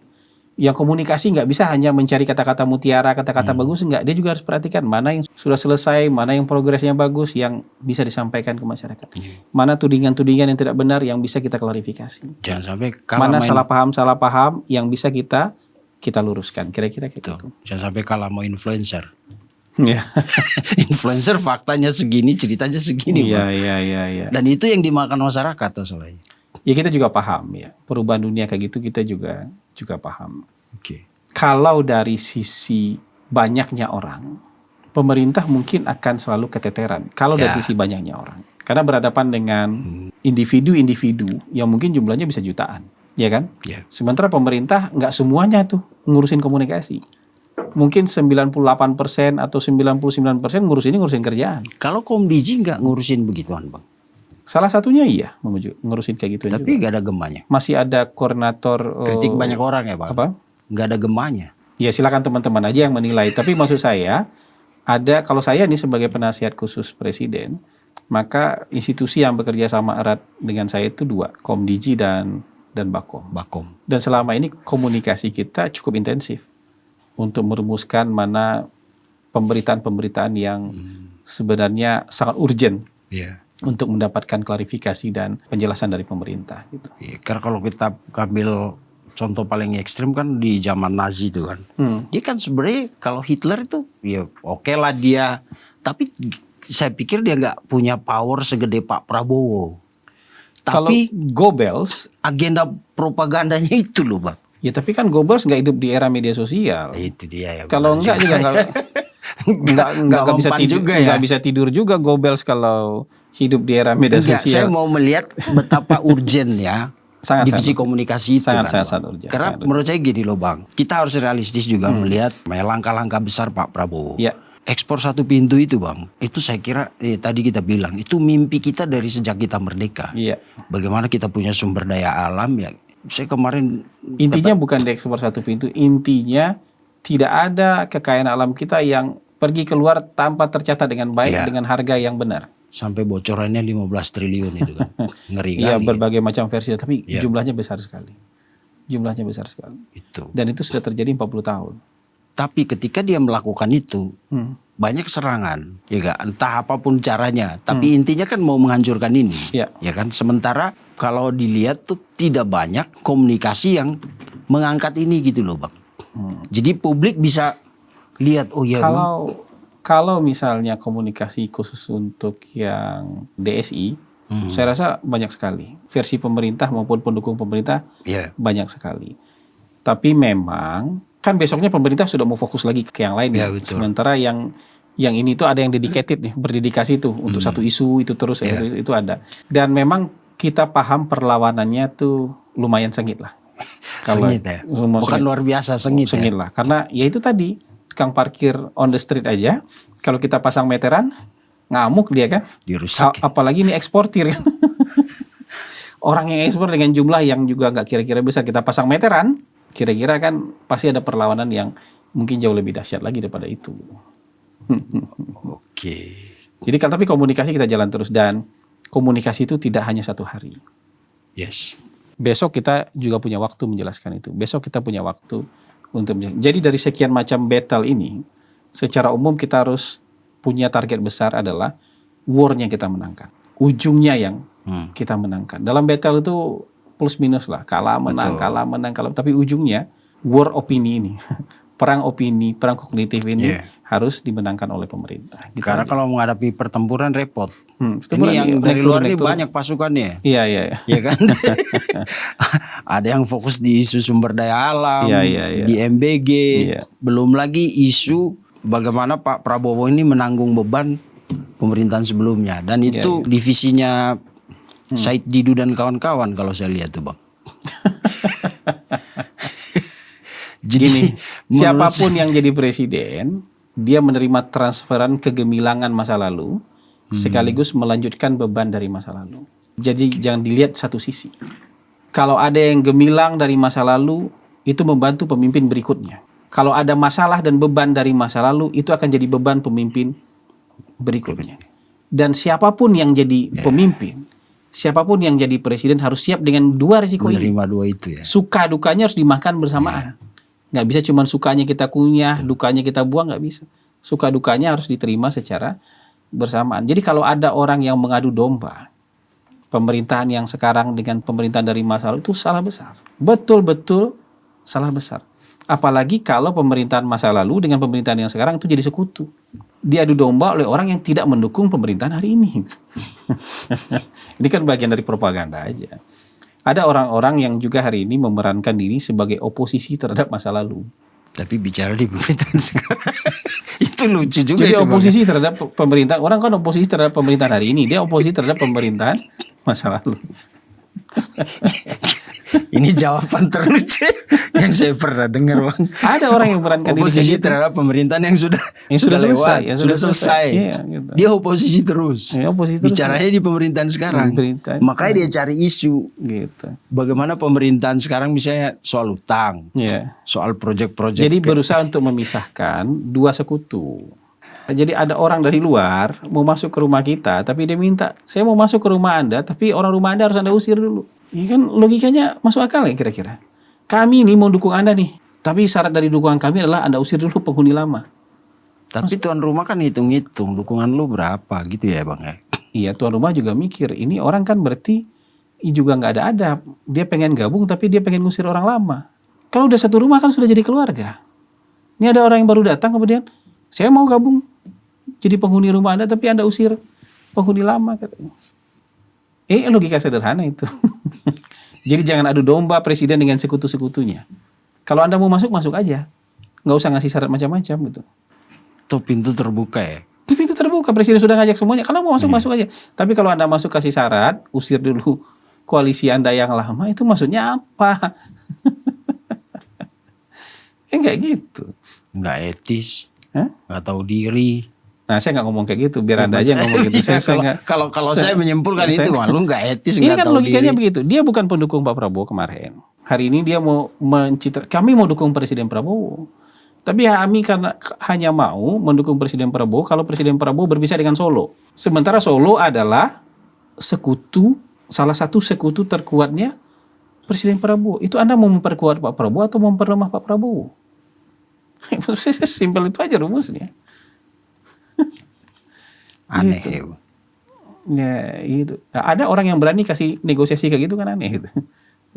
Yang komunikasi nggak bisa hanya mencari kata-kata mutiara, kata-kata bagus, enggak. Dia juga harus perhatikan mana yang sudah selesai, mana yang progresnya bagus, yang bisa disampaikan ke masyarakat. Mana tudingan-tudingan yang tidak benar yang bisa kita klarifikasi. Jangan sampai kalah Mana main. salah paham yang bisa kita luruskan. Kira-kira kayak gitu. Jangan sampai kalah mau influencer. Ya. Influencer faktanya segini, ceritanya segini Bang. Iya. Dan itu yang dimakan masyarakat tuh soalnya. Ya kita juga paham ya. Perubahan dunia kayak gitu kita juga paham. Oke. Kalau dari sisi banyaknya orang, pemerintah mungkin akan selalu keteteran. Kalau dari sisi banyaknya orang. Karena berhadapan dengan individu-individu yang mungkin jumlahnya bisa jutaan, ya kan? Ya. Sementara pemerintah nggak semuanya tuh ngurusin komunikasi. Mungkin 98% atau 99% ngurusin kerjaan. Kalau Komdiji nggak ngurusin begituan Bang. Salah satunya iya ngurusin kayak gitu. Tapi nggak ada gemanya. Masih ada koordinator. Kritik banyak orang ya Bang. Apa? Nggak ada gemanya. Ya silakan teman-teman aja yang menilai. Tapi maksud saya kalau saya nih sebagai penasihat khusus presiden, maka institusi yang bekerja sama erat dengan saya itu 2, Komdiji dan Bakom. Dan selama ini komunikasi kita cukup intensif untuk merumuskan mana pemberitaan-pemberitaan yang sebenarnya sangat urgent untuk mendapatkan klarifikasi dan penjelasan dari pemerintah. Gitu. Ya, karena kalau kita ambil contoh paling ekstrim kan di zaman Nazi itu kan, dia kan sebenarnya kalau Hitler itu ya oke lah dia, tapi saya pikir dia nggak punya power segede Pak Prabowo. Tapi kalau Goebbels, agenda propagandanya itu loh Bang. Ya tapi kan Goebbels nggak hidup di era media sosial. Itu dia ya. Kalau enggak juga nggak bisa tidur juga ya. Nggak bisa tidur juga Goebbels kalau hidup di era media sosial. Saya mau melihat betapa urgent ya divisi komunikasi itu sangat urgent. Karena menurut saya gini loh Bang, kita harus realistis juga melihat langkah-langkah besar Pak Prabowo. Ya. Ekspor satu pintu itu Bang, itu saya kira tadi kita bilang itu mimpi kita dari sejak kita merdeka. Iya. Bagaimana kita punya sumber daya alam ya. Saya kemarin intinya bukan diekspor satu pintu, intinya tidak ada kekayaan alam kita yang pergi keluar tanpa tercatat dengan baik dengan harga yang benar. Sampai bocorannya 15 triliun itu kan. Ngeri kali. Iya, berbagai macam versi tapi jumlahnya besar sekali. Jumlahnya besar sekali. Itu. Dan itu sudah terjadi 40 tahun. Tapi ketika dia melakukan itu banyak serangan, ya gak? Entah apapun caranya. Tapi intinya kan mau menghancurkan ini, ya kan. Sementara kalau dilihat tuh tidak banyak komunikasi yang mengangkat ini gitu loh Bang. Jadi publik bisa lihat oh ya. Kalau misalnya komunikasi khusus untuk yang DSI, saya rasa banyak sekali. Versi pemerintah maupun pendukung pemerintah banyak sekali. Tapi memang kan besoknya pemerintah sudah mau fokus lagi ke yang lain ya. Sementara yang ini tuh ada yang dedicated nih, berdedikasi tuh untuk satu isu itu terus itu ada. Dan memang kita paham perlawanannya tuh lumayan sengit lah. Sengit ya. Bukan luar biasa sengit lah. Karena ya itu tadi tukang parkir on the street aja kalau kita pasang meteran ngamuk dia kan. Dirusak. Apalagi ini eksportir kan. Orang yang ekspor dengan jumlah yang juga nggak kira-kira besar kita pasang meteran. Kira-kira kan pasti ada perlawanan yang mungkin jauh lebih dahsyat lagi daripada itu. Oke. Jadi tapi komunikasi kita jalan terus dan komunikasi itu tidak hanya satu hari. Yes. Besok kita juga punya waktu menjelaskan itu. Besok kita punya waktu untuk jadi dari sekian macam battle ini, secara umum kita harus punya target besar adalah war-nya kita menangkan. Ujungnya yang kita menangkan. Dalam battle itu plus minus lah, kalah menang, tapi ujungnya war opini ini, perang opini, perang kognitif ini harus dimenangkan oleh pemerintah. Gitu karena kalau menghadapi pertempuran repot. Ini yang dari luar ini banyak pasukannya. Iya kan? Ada yang fokus di isu sumber daya alam, di MBG, belum lagi isu bagaimana Pak Prabowo ini menanggung beban pemerintahan sebelumnya dan itu divisinya Said Didu dan kawan-kawan kalau saya lihat tuh Bang. Jadi siapapun yang jadi presiden, dia menerima transferan kegemilangan masa lalu, sekaligus melanjutkan beban dari masa lalu. Jadi jangan dilihat satu sisi. Kalau ada yang gemilang dari masa lalu, itu membantu pemimpin berikutnya. Kalau ada masalah dan beban dari masa lalu, itu akan jadi beban pemimpin berikutnya. Dan siapapun yang jadi pemimpin, siapapun yang jadi presiden harus siap dengan dua risiko ini. Menerima dua itu ya. Suka dukanya harus dimakan bersamaan. Nggak bisa cuma sukanya kita kunyah, dukanya kita buang, nggak bisa. Suka dukanya harus diterima secara bersamaan. Jadi kalau ada orang yang mengadu domba, pemerintahan yang sekarang dengan pemerintahan dari masa lalu itu salah besar. Betul-betul salah besar. Apalagi kalau pemerintahan masa lalu dengan pemerintahan yang sekarang itu jadi sekutu. Diadu domba oleh orang yang tidak mendukung pemerintahan hari ini. Ini kan bagian dari propaganda aja. Ada orang-orang yang juga hari ini memerankan diri sebagai oposisi terhadap masa lalu. Tapi bicara di pemerintahan sekarang itu lucu juga. Jadi itu, Bang. oposisi terhadap pemerintahan, orang kan oposisi terhadap pemerintahan hari ini, dia oposisi terhadap pemerintahan masa lalu. Ini jawaban terlucu yang saya pernah dengar, Bang. Ada orang yang merankan diri Oposisi kayak gitu. terhadap pemerintahan yang sudah selesai, lewat, yang sudah selesai. Iya, gitu. Dia oposisi terus. Ya, oposisi terus. Bicaranya di pemerintahan sekarang. Makanya dia cari isu. Gitu. Bagaimana pemerintahan sekarang misalnya soal utang, Ya. soal proyek-proyek. Jadi berusaha untuk memisahkan dua sekutu. Jadi ada orang dari luar mau masuk ke rumah kita, tapi dia minta, saya mau masuk ke rumah Anda, tapi orang rumah Anda harus Anda usir dulu. Iya kan logikanya masuk akal ya kira-kira. Kami ini mau dukung Anda nih, tapi syarat dari dukungan kami adalah Anda usir dulu penghuni lama. Tapi tuan rumah kan hitung-hitung dukungan lu berapa gitu ya, Bang ya. Iya, tuan rumah juga mikir, ini orang kan berarti juga nggak ada adab. Dia pengen gabung tapi dia pengen ngusir orang lama. Kalau udah satu rumah kan sudah jadi keluarga. Ini ada orang yang baru datang kemudian, saya mau gabung jadi penghuni rumah Anda tapi Anda usir penghuni lama katanya. Logika sederhana itu. Jadi jangan adu domba presiden dengan sekutu-sekutunya. Kalau Anda mau masuk, masuk aja. Nggak usah ngasih syarat macam-macam gitu. Tuh pintu terbuka ya. Pintu terbuka, presiden sudah ngajak semuanya. Kalau mau masuk, masuk aja. Tapi kalau Anda masuk kasih syarat, usir dulu koalisi Anda yang lama, itu maksudnya apa? Kan kayak gitu. Nggak etis. Hah? Nggak tahu diri. Nah, saya nggak ngomong kayak gitu, biar Anda aja ngomong gitu. Iya, kalau saya menyimpulkan itu, lu nggak etis, ini nggak kan tahu logikanya diri. begitu. Dia bukan pendukung Pak Prabowo kemarin. Hari ini dia mau kami mau dukung Presiden Prabowo. Tapi kami karena hanya mau mendukung Presiden Prabowo kalau Presiden Prabowo berpisah dengan Solo. Sementara Solo adalah sekutu, salah satu sekutu terkuatnya Presiden Prabowo. Itu Anda mau memperkuat Pak Prabowo atau memperlemah Pak Prabowo? Simpel itu aja rumusnya. Aneh gitu. Ya. Ya itu. Nah, ada orang yang berani kasih negosiasi kayak gitu kan aneh gitu.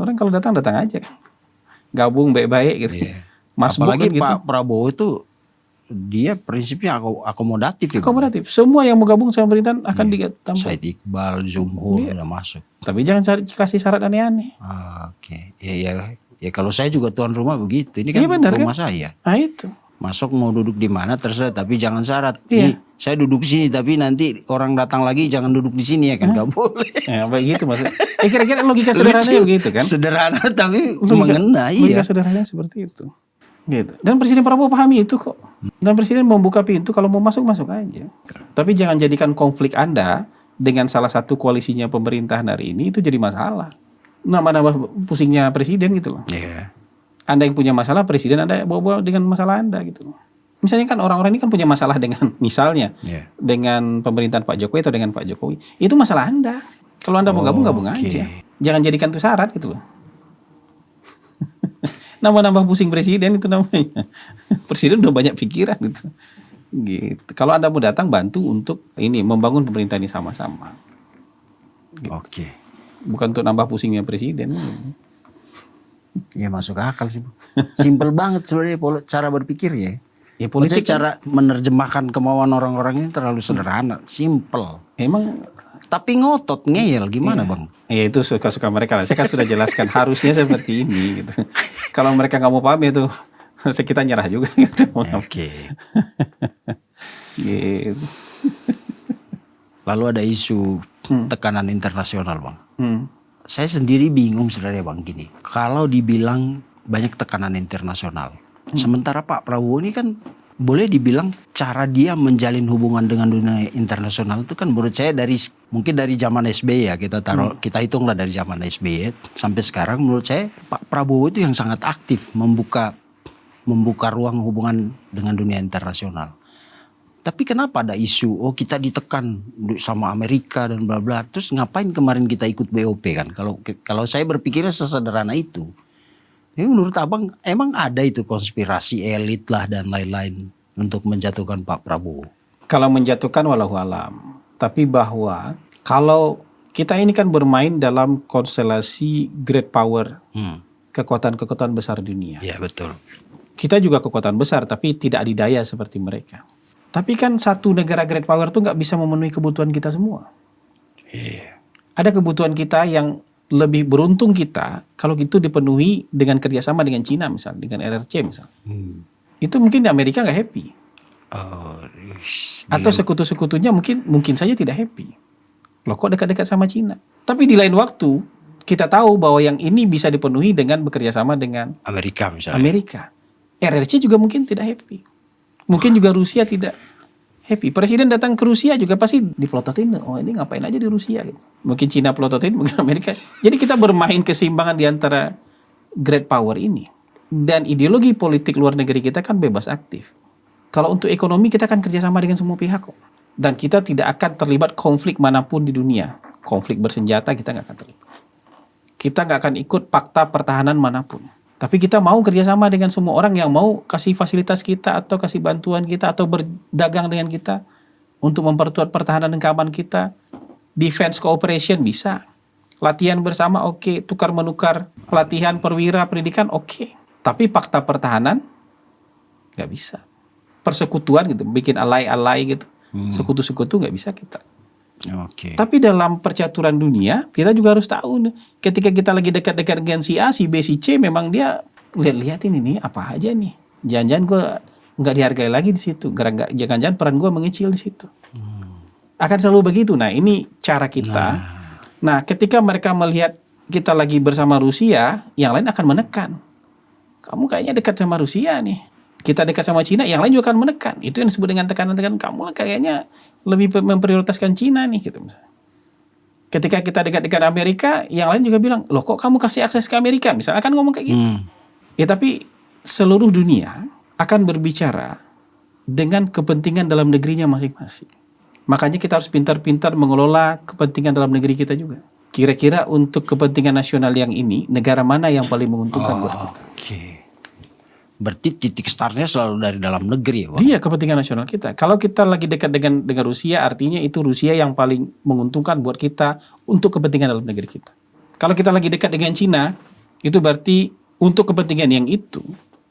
Orang kalau datang aja. Gabung baik-baik gitu. Iya. Masbuk Apalagi kan gitu. Pak Prabowo itu dia prinsipnya akomodatif ya. Akomodatif. Semua yang mau gabung sama pemerintahan akan ditampung. Said Iqbal, Zumhur udah masuk. Tapi jangan kasih syarat aneh-aneh. Oke. Ya kalau saya juga tuan rumah begitu. Ini kan Iya, benar, rumah kan? saya. Nah itu. Masuk mau duduk di mana terserah, tapi jangan syarat. Iya. Nih, saya duduk di sini tapi nanti orang datang lagi jangan duduk di sini ya kan, nggak boleh. Ya begitu maksudnya. Kira-kira logika sederhananya begitu kan? Sederhana tapi mengena. Logika Iya. sederhananya seperti itu. Gitu. Dan Presiden Prabowo pahami itu kok. Dan Presiden membuka pintu kalau mau masuk aja. Tapi jangan jadikan konflik Anda dengan salah satu koalisinya pemerintahan hari ini itu jadi masalah. Nambah pusingnya Presiden gitu loh. Iya. Anda yang punya masalah, Presiden Anda bawa-bawa dengan masalah Anda gitu. Misalnya kan orang-orang ini kan punya masalah dengan misalnya dengan pemerintahan Pak Jokowi atau dengan Pak Jokowi. Itu masalah Anda. Kalau Anda mau gabung aja. Jangan jadikan itu syarat gitu loh. Nambah-nambah pusing Presiden itu namanya. Presiden udah banyak pikiran gitu. Gitu. Kalau Anda mau datang bantu untuk ini membangun pemerintahan ini sama-sama. Gitu. Oke. Bukan untuk nambah pusingnya Presiden. Ya masuk akal sih. Simpel banget sebenarnya cara berpikir ya. Ya politik cara menerjemahkan kemauan orang-orang ini terlalu sederhana, simpel. emang Tapi ngotot ngeyel gimana Bang? ya itu suka-suka mereka lah. Saya kan sudah jelaskan harusnya seperti ini gitu. Kalau mereka nggak mau paham itu kita nyerah juga gitu. Oke. Gitu. Lalu ada isu tekanan internasional Bang. Hmm. Saya sendiri bingung sebenarnya Bang gini. Kalau dibilang banyak tekanan internasional. Sementara Pak Prabowo ini kan boleh dibilang cara dia menjalin hubungan dengan dunia internasional itu kan menurut saya mungkin dari zaman SBY ya kita hitunglah dari zaman SBY sampai sekarang menurut saya Pak Prabowo itu yang sangat aktif membuka ruang hubungan dengan dunia internasional. Tapi kenapa ada isu kita ditekan sama Amerika dan bla bla, terus ngapain kemarin kita ikut BOP kan? Kalau saya berpikirnya sesederhana itu. Jadi menurut Abang emang ada itu konspirasi elit lah dan lain-lain untuk menjatuhkan Pak Prabowo? Kalau menjatuhkan walau alam, tapi bahwa kalau kita ini kan bermain dalam konstelasi great power, kekuatan-kekuatan besar dunia. Ya betul. Kita juga kekuatan besar tapi tidak adidaya seperti mereka. Tapi kan satu negara great power tuh nggak bisa memenuhi kebutuhan kita semua. Iya. Ada kebutuhan kita yang lebih beruntung kita kalau itu dipenuhi dengan kerjasama dengan Cina misalnya, dengan RRC misalnya. Itu mungkin di Amerika nggak happy. Oh, Atau sekutu-sekutunya mungkin saja tidak happy. Loh kok dekat-dekat sama Cina? Tapi di lain waktu kita tahu bahwa yang ini bisa dipenuhi dengan bekerja sama dengan Amerika misalnya. Amerika. RRC juga mungkin tidak happy. Mungkin juga Rusia tidak happy. Presiden datang ke Rusia juga pasti dipelototin. Oh ini ngapain aja di Rusia gitu. Mungkin Cina pelototin, mungkin Amerika. Jadi kita bermain keseimbangan di antara great power ini. Dan ideologi politik luar negeri kita kan bebas aktif. Kalau untuk ekonomi kita akan kerjasama dengan semua pihak kok. Dan kita tidak akan terlibat konflik manapun di dunia. Konflik bersenjata kita nggak akan terlibat. Kita nggak akan ikut fakta pertahanan manapun. Tapi kita mau kerjasama dengan semua orang yang mau kasih fasilitas kita atau kasih bantuan kita atau berdagang dengan kita untuk memperkuat pertahanan dan keamanan kita. Defense cooperation bisa. Latihan bersama oke. Tukar menukar pelatihan perwira pendidikan oke. Tapi fakta pertahanan nggak bisa. Persekutuan gitu, bikin alay-alay gitu. Sekutu-sekutu nggak bisa kita. Oke. Tapi dalam percaturan dunia kita juga harus tahu nih, ketika kita lagi dekat-dekat dengan si A, si B, si C, memang dia lihat-lihatin ini apa aja nih. Jangan-jangan gue nggak dihargai lagi di situ. Jangan-jangan peran gue mengecil di situ. Akan selalu begitu. Nah ini cara kita. Nah ketika mereka melihat kita lagi bersama Rusia, yang lain akan menekan. Kamu kayaknya dekat sama Rusia nih. Kita dekat sama Cina, yang lain juga akan menekan. Itu yang disebut dengan tekanan-tekanan. Kamu kayaknya lebih memprioritaskan Cina nih gitu misalnya. Ketika kita dekat dengan Amerika, yang lain juga bilang, loh kok kamu kasih akses ke Amerika? Misalnya akan ngomong kayak gitu. Ya tapi seluruh dunia akan berbicara dengan kepentingan dalam negerinya masing-masing. Makanya kita harus pintar-pintar mengelola kepentingan dalam negeri kita juga. Kira-kira untuk kepentingan nasional yang ini, negara mana yang paling menguntungkan buat kita? Oke. Berarti titik startnya selalu dari dalam negeri ya Bang? Dia kepentingan nasional kita. Kalau kita lagi dekat dengan Rusia, artinya itu Rusia yang paling menguntungkan buat kita untuk kepentingan dalam negeri kita. Kalau kita lagi dekat dengan Cina, itu berarti untuk kepentingan yang itu,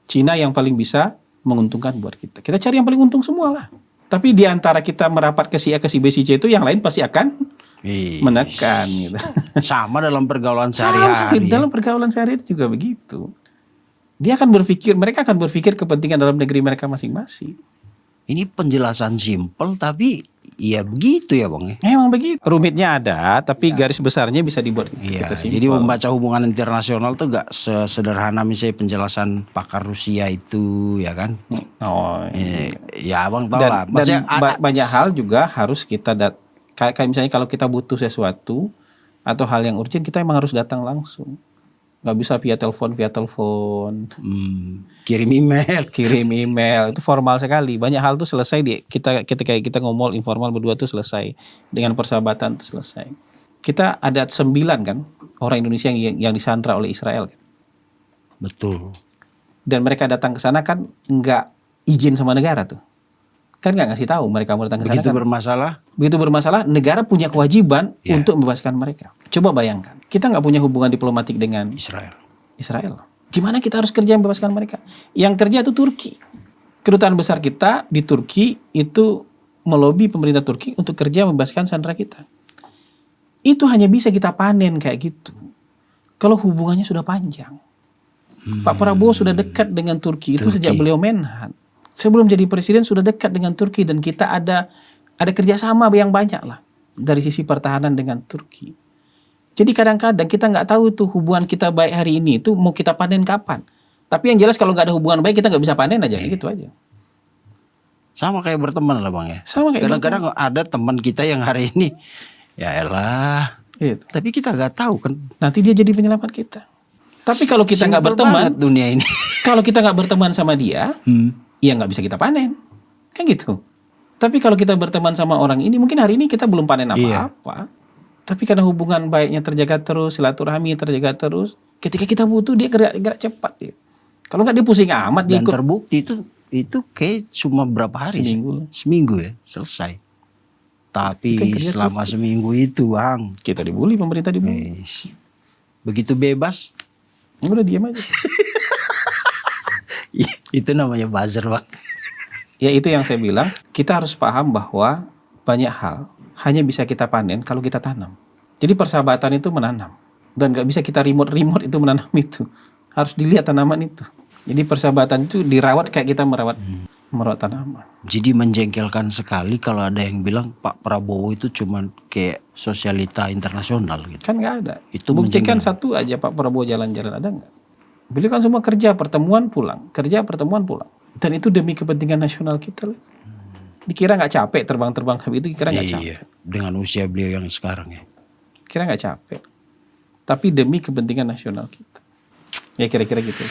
Cina yang paling bisa menguntungkan buat kita. Kita cari yang paling untung semua lah. Tapi di antara kita merapat ke si A, ke si B, si C itu, yang lain pasti akan menekan gitu. Sama dalam pergaulan Sama, sehari-hari. dalam pergaulan sehari-hari juga begitu. Mereka akan berpikir kepentingan dalam negeri mereka masing-masing. Ini penjelasan simpel tapi ya begitu ya Bang ya. Emang begitu. Rumitnya ada, tapi garis besarnya bisa dibuat Iya, kita simpel. jadi membaca hubungan internasional tuh gak sesederhana misalnya penjelasan pakar Rusia itu ya kan. Oh, Ya Abang tahu dan, lah. dan Maksudnya banyak hal juga harus kita kayak misalnya kalau kita butuh sesuatu atau hal yang urgent, kita emang harus datang langsung. Nggak bisa via telepon, kirim email. Itu formal sekali. Banyak hal tuh selesai ketika kita ngomong informal berdua tuh selesai, dengan persahabatan tuh selesai. Kita ada 9 kan orang Indonesia yang disandra oleh Israel kan? Betul. Dan mereka datang ke sana kan nggak izin sama negara tuh, kan nggak ngasih tahu mereka mau datang ke sana. Begitu bermasalah, negara punya kewajiban untuk membebaskan mereka. Coba bayangkan, kita nggak punya hubungan diplomatik dengan Israel. Gimana kita harus kerja membebaskan mereka? Yang kerja itu Turki. Kedutaan besar kita di Turki itu melobi pemerintah Turki untuk kerja membebaskan sandera kita. Itu hanya bisa kita panen kayak gitu kalau hubungannya sudah panjang. Pak Prabowo sudah dekat dengan Turki itu sejak beliau Menhan. Sebelum jadi presiden sudah dekat dengan Turki, dan kita ada kerjasama yang banyak lah dari sisi pertahanan dengan Turki. Jadi kadang-kadang kita nggak tahu tuh hubungan kita baik hari ini itu mau kita panen kapan. Tapi yang jelas kalau nggak ada hubungan baik kita nggak bisa panen aja, gitu aja. Sama kayak berteman lah Bang ya. Sama kayak kadang-kadang ada teman kita yang hari ini ya elah. Gitu. Tapi kita nggak tahu kan. Nanti dia jadi penyelamat kita. Tapi kalau kita nggak berteman, dunia ini. Kalau kita nggak berteman sama dia, ya nggak bisa kita panen, kan gitu. Tapi kalau kita berteman sama orang ini, mungkin hari ini kita belum panen apa-apa. Tapi karena hubungan baiknya terjaga terus, silaturahmi terjaga terus, ketika kita butuh dia gerak cepat dia. Kalau nggak dia pusing amat. Dan terbukti itu kayak cuma berapa hari? Seminggu ya selesai. Tapi selama seminggu itu Bang, kita dibully, pemerintah dibully. Begitu bebas, udah diam aja. Itu namanya buzzer Bang. Ya itu yang saya bilang, kita harus paham bahwa banyak hal hanya bisa kita panen kalau kita tanam. Jadi persahabatan itu menanam. Dan nggak bisa kita remote itu menanam itu. Harus dilihat tanaman itu. Jadi persahabatan itu dirawat kayak kita merawat tanaman. Jadi menjengkelkan sekali kalau ada yang bilang Pak Prabowo itu cuman kayak sosialita internasional gitu. Kan nggak ada. Itu buktikan satu aja Pak Prabowo jalan-jalan, ada nggak? Beliau kan semua kerja pertemuan pulang. Dan itu demi kepentingan nasional kita. Dikira nggak capek terbang-terbang itu, kira nggak capek. Dengan usia beliau yang sekarang ya. Kira nggak capek. Tapi demi kepentingan nasional kita. Ya kira-kira gitu.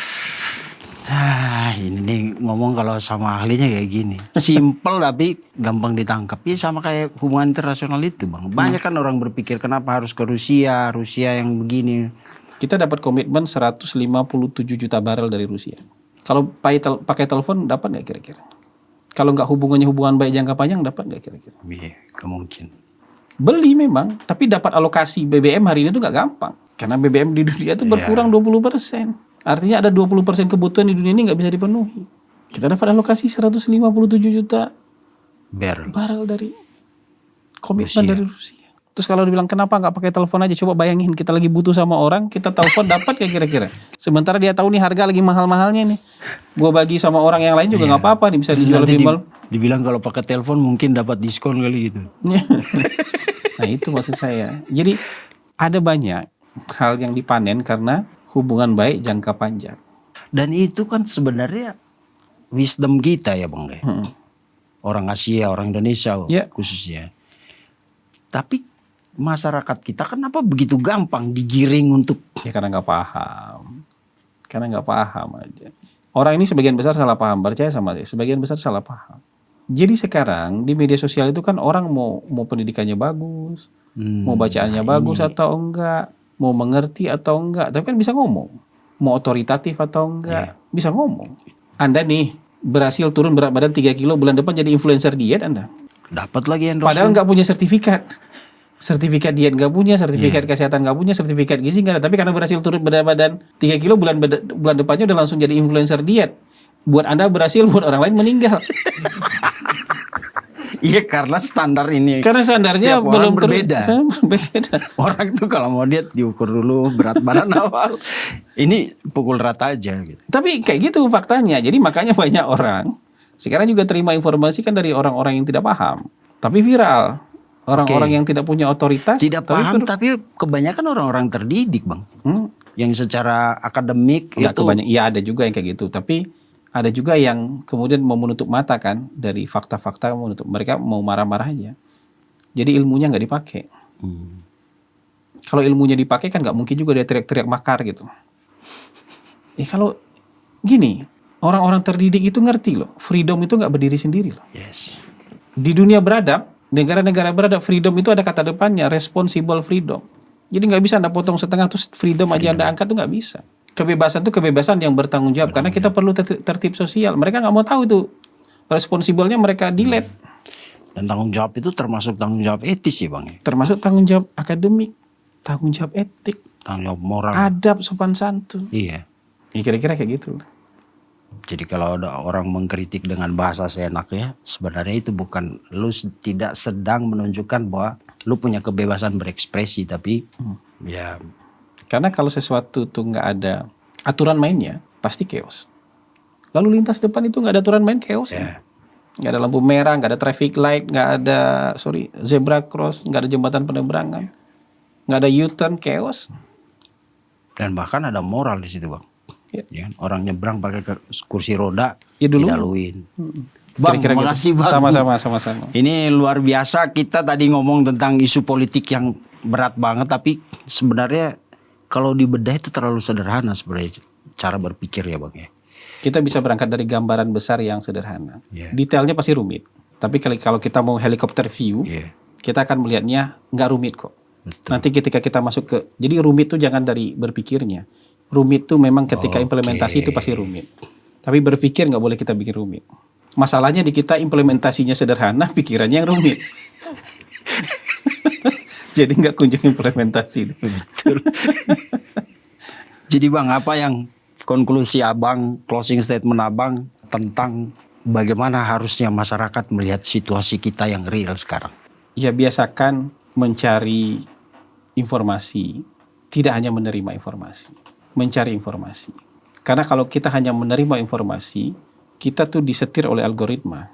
Ini nih ngomong kalau sama ahlinya kayak gini. Simple tapi gampang ditangkap. Ya sama kayak hubungan internasional itu Bang. Banyak kan orang berpikir kenapa harus ke Rusia yang begini. Kita dapat komitmen 157 juta barel dari Rusia. Kalau pakai telepon dapat nggak kira-kira? Kalau nggak hubungan baik jangka panjang dapat nggak kira-kira? Iya, mungkin. Beli memang, tapi dapat alokasi BBM hari ini tuh nggak gampang. Karena BBM di dunia itu berkurang 20%. Artinya ada 20% kebutuhan di dunia ini nggak bisa dipenuhi. Kita dapat alokasi 157 juta barel dari komitmen dari Rusia. Terus kalau dibilang kenapa nggak pakai telepon aja? Coba bayangin kita lagi butuh sama orang, kita telepon dapat kayak kira-kira. Sementara dia tahu nih harga lagi mahal-mahalnya nih. Gua bagi sama orang yang lain juga nggak apa-apa nih, bisa dijual lebih mahal. Dibilang kalau pakai telepon mungkin dapat diskon kali gitu. Nah itu maksud saya. Jadi ada banyak hal yang dipanen karena hubungan baik jangka panjang. Dan itu kan sebenarnya wisdom kita ya Bang. Orang Asia, orang Indonesia khususnya. Tapi masyarakat kita kenapa begitu gampang digiring untuk... Ya karena nggak paham. Karena nggak paham aja. Orang ini sebagian besar salah paham. Percaya sama saya, sebagian besar salah paham. Jadi sekarang di media sosial itu kan orang mau pendidikannya bagus, mau bacaannya bagus atau enggak, mau mengerti atau enggak, tapi kan bisa ngomong. Mau otoritatif atau enggak, bisa ngomong. Anda nih berhasil turun berat badan 3 kilo, bulan depan jadi influencer diet Anda. Dapat lagi endorsement. Padahal nggak punya sertifikat. Sertifikat diet nggak punya, sertifikat kesehatan nggak punya, sertifikat gizi nggak ada. Tapi karena berhasil turun berat badan 3 kilo, bulan depannya udah langsung jadi influencer diet. Buat Anda berhasil, buat orang lain meninggal. Iya karena standar ini. Karena standarnya belum berbeda. Berbeda. Orang tuh kalau mau diet diukur dulu berat badan awal. Ini pukul rata aja gitu. Tapi kayak gitu faktanya. Jadi makanya banyak orang sekarang juga terima informasi kan dari orang-orang yang tidak paham. Tapi viral. Orang-orang yang tidak punya otoritas. Tidak paham tapi kebanyakan orang-orang terdidik Bang. Yang secara akademik itu. Iya ada juga yang kayak gitu. Tapi ada juga yang kemudian mau menutup mata kan dari fakta-fakta, mereka mau marah-marah aja. Jadi ilmunya nggak dipakai. Kalau ilmunya dipakai kan nggak mungkin juga dia teriak-teriak makar gitu. Kalau gini, orang-orang terdidik itu ngerti loh, freedom itu nggak berdiri sendiri loh. Yes. Di dunia beradab, negara-negara beradab, freedom itu ada kata depannya, responsible freedom. Jadi nggak bisa Anda potong setengah terus freedom aja Anda angkat tuh nggak bisa. Kebebasan itu kebebasan yang bertanggung jawab karena kita perlu tertib sosial. Mereka nggak mau tahu itu responsibelnya, mereka delete. Dan tanggung jawab itu termasuk tanggung jawab etis ya Bang. Termasuk tanggung jawab akademik, tanggung jawab etik, tanggung jawab moral, adab, sopan santun. Iya. Ya, kira-kira kayak gitu. Jadi kalau ada orang mengkritik dengan bahasa seenaknya, sebenarnya itu bukan, lu tidak sedang menunjukkan bahwa lu punya kebebasan berekspresi, tapi ya. Karena kalau sesuatu tuh nggak ada aturan mainnya, pasti chaos. Lalu lintas depan itu nggak ada aturan main, chaos. Nggak ada lampu merah, nggak ada traffic light, nggak ada zebra cross, nggak ada jembatan penyeberangan, nggak ada U-turn, chaos. Dan bahkan ada moral di situ Bang. Ya, orang nyebrang pakai kursi roda, didaluin. Bang, makasih Bang. Sama-sama. Ini luar biasa, kita tadi ngomong tentang isu politik yang berat banget, tapi sebenarnya kalau dibedah itu terlalu sederhana sebenarnya cara berpikir ya Bang ya. Kita bisa berangkat dari gambaran besar yang sederhana. Detailnya pasti rumit. Tapi kalau kita mau helikopter view, kita akan melihatnya nggak rumit kok. Betul. Nanti ketika kita masuk ke, jadi rumit tuh jangan dari berpikirnya. Rumit tuh memang ketika implementasi itu pasti rumit. Tapi berpikir nggak boleh kita bikin rumit. Masalahnya di kita implementasinya sederhana, pikirannya yang rumit. Jadi nggak kunjung implementasi. Betul. Jadi Bang, apa yang konklusi Abang, closing statement Abang tentang bagaimana harusnya masyarakat melihat situasi kita yang real sekarang? Ya biasakan mencari informasi tidak hanya menerima informasi, mencari informasi. Karena kalau kita hanya menerima informasi, kita tuh disetir oleh algoritma.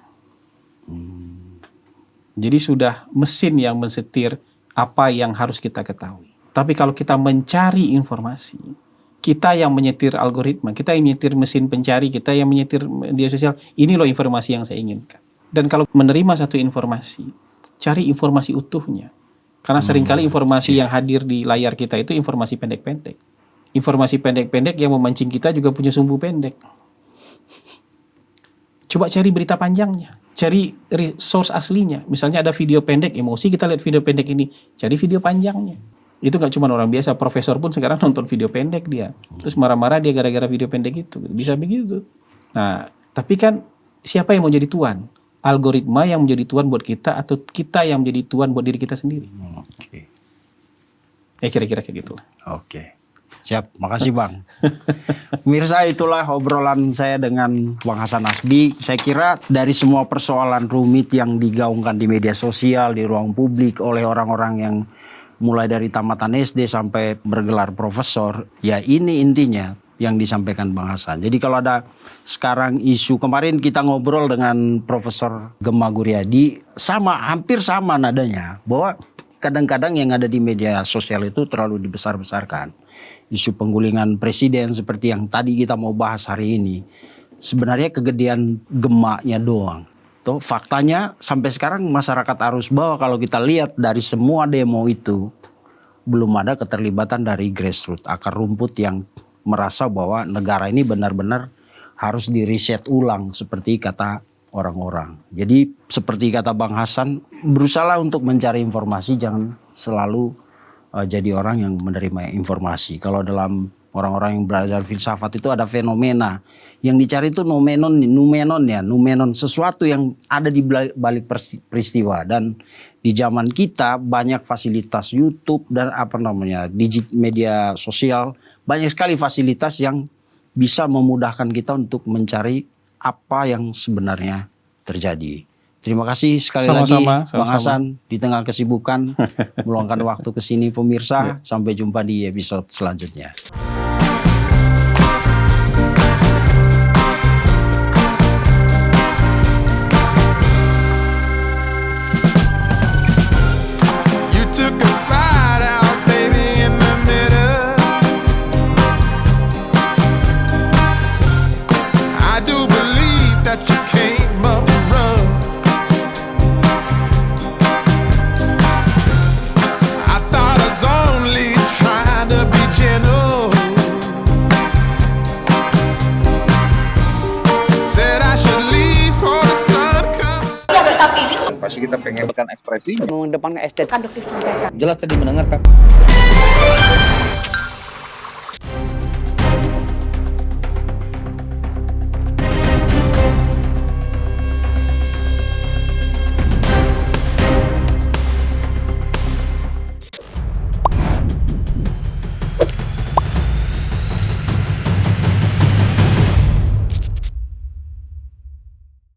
Jadi sudah mesin yang mensetir apa yang harus kita ketahui. Tapi kalau kita mencari informasi, kita yang menyetir algoritma, kita yang menyetir mesin pencari, kita yang menyetir media sosial, ini loh informasi yang saya inginkan. Dan kalau menerima satu informasi, cari informasi utuhnya. Karena seringkali informasi yang hadir di layar kita itu informasi pendek-pendek. Informasi pendek-pendek yang memancing kita juga punya sumbu pendek. Coba cari berita panjangnya, cari source aslinya. Misalnya ada video pendek, emosi, kita lihat video pendek ini, cari video panjangnya. Itu gak cuma orang biasa, profesor pun sekarang nonton video pendek dia. Terus marah-marah dia gara-gara video pendek itu. Bisa begitu. Nah, tapi kan siapa yang mau jadi tuan? Algoritma yang menjadi tuan buat kita atau kita yang menjadi tuan buat diri kita sendiri? Oke. Kira-kira kayak gitu. Oke. Siap, makasih Bang. Pemirsa, itulah obrolan saya dengan Bang Hasan Asbi. Saya kira dari semua persoalan rumit yang digaungkan di media sosial, di ruang publik oleh orang-orang yang mulai dari tamatan SD sampai bergelar profesor, ya ini intinya yang disampaikan Bang Hasan. Jadi kalau ada sekarang isu, kemarin kita ngobrol dengan Profesor Gemma Guryadi, hampir sama nadanya, bahwa kadang-kadang yang ada di media sosial itu terlalu dibesar-besarkan. Isu penggulingan presiden seperti yang tadi kita mau bahas hari ini, sebenarnya kegedean Gemma-nya doang. Tuh, faktanya sampai sekarang masyarakat arus bawah kalau kita lihat dari semua demo itu, belum ada keterlibatan dari grassroots, akar rumput yang merasa bahwa negara ini benar-benar harus di-reset ulang seperti kata orang-orang. Jadi seperti kata Bang Hasan, berusaha untuk mencari informasi, jangan selalu jadi orang yang menerima informasi. Kalau dalam orang-orang yang belajar filsafat itu ada fenomena. Yang dicari itu numenon, sesuatu yang ada di balik peristiwa. Dan di zaman kita banyak fasilitas YouTube dan media sosial, banyak sekali fasilitas yang bisa memudahkan kita untuk mencari apa yang sebenarnya terjadi. Terima kasih sekali lagi Bang Hasan di tengah kesibukan meluangkan waktu ke sini pemirsa. Sampai jumpa di episode selanjutnya. Took a ride out, baby, in the middle. I do believe that you came up rough. I thought I was only trying to be gentle. Said I should leave for the sun comes. Pasti kita pengen kan ekspresinya mengedepankan estetika. jelas tadi mendengarkan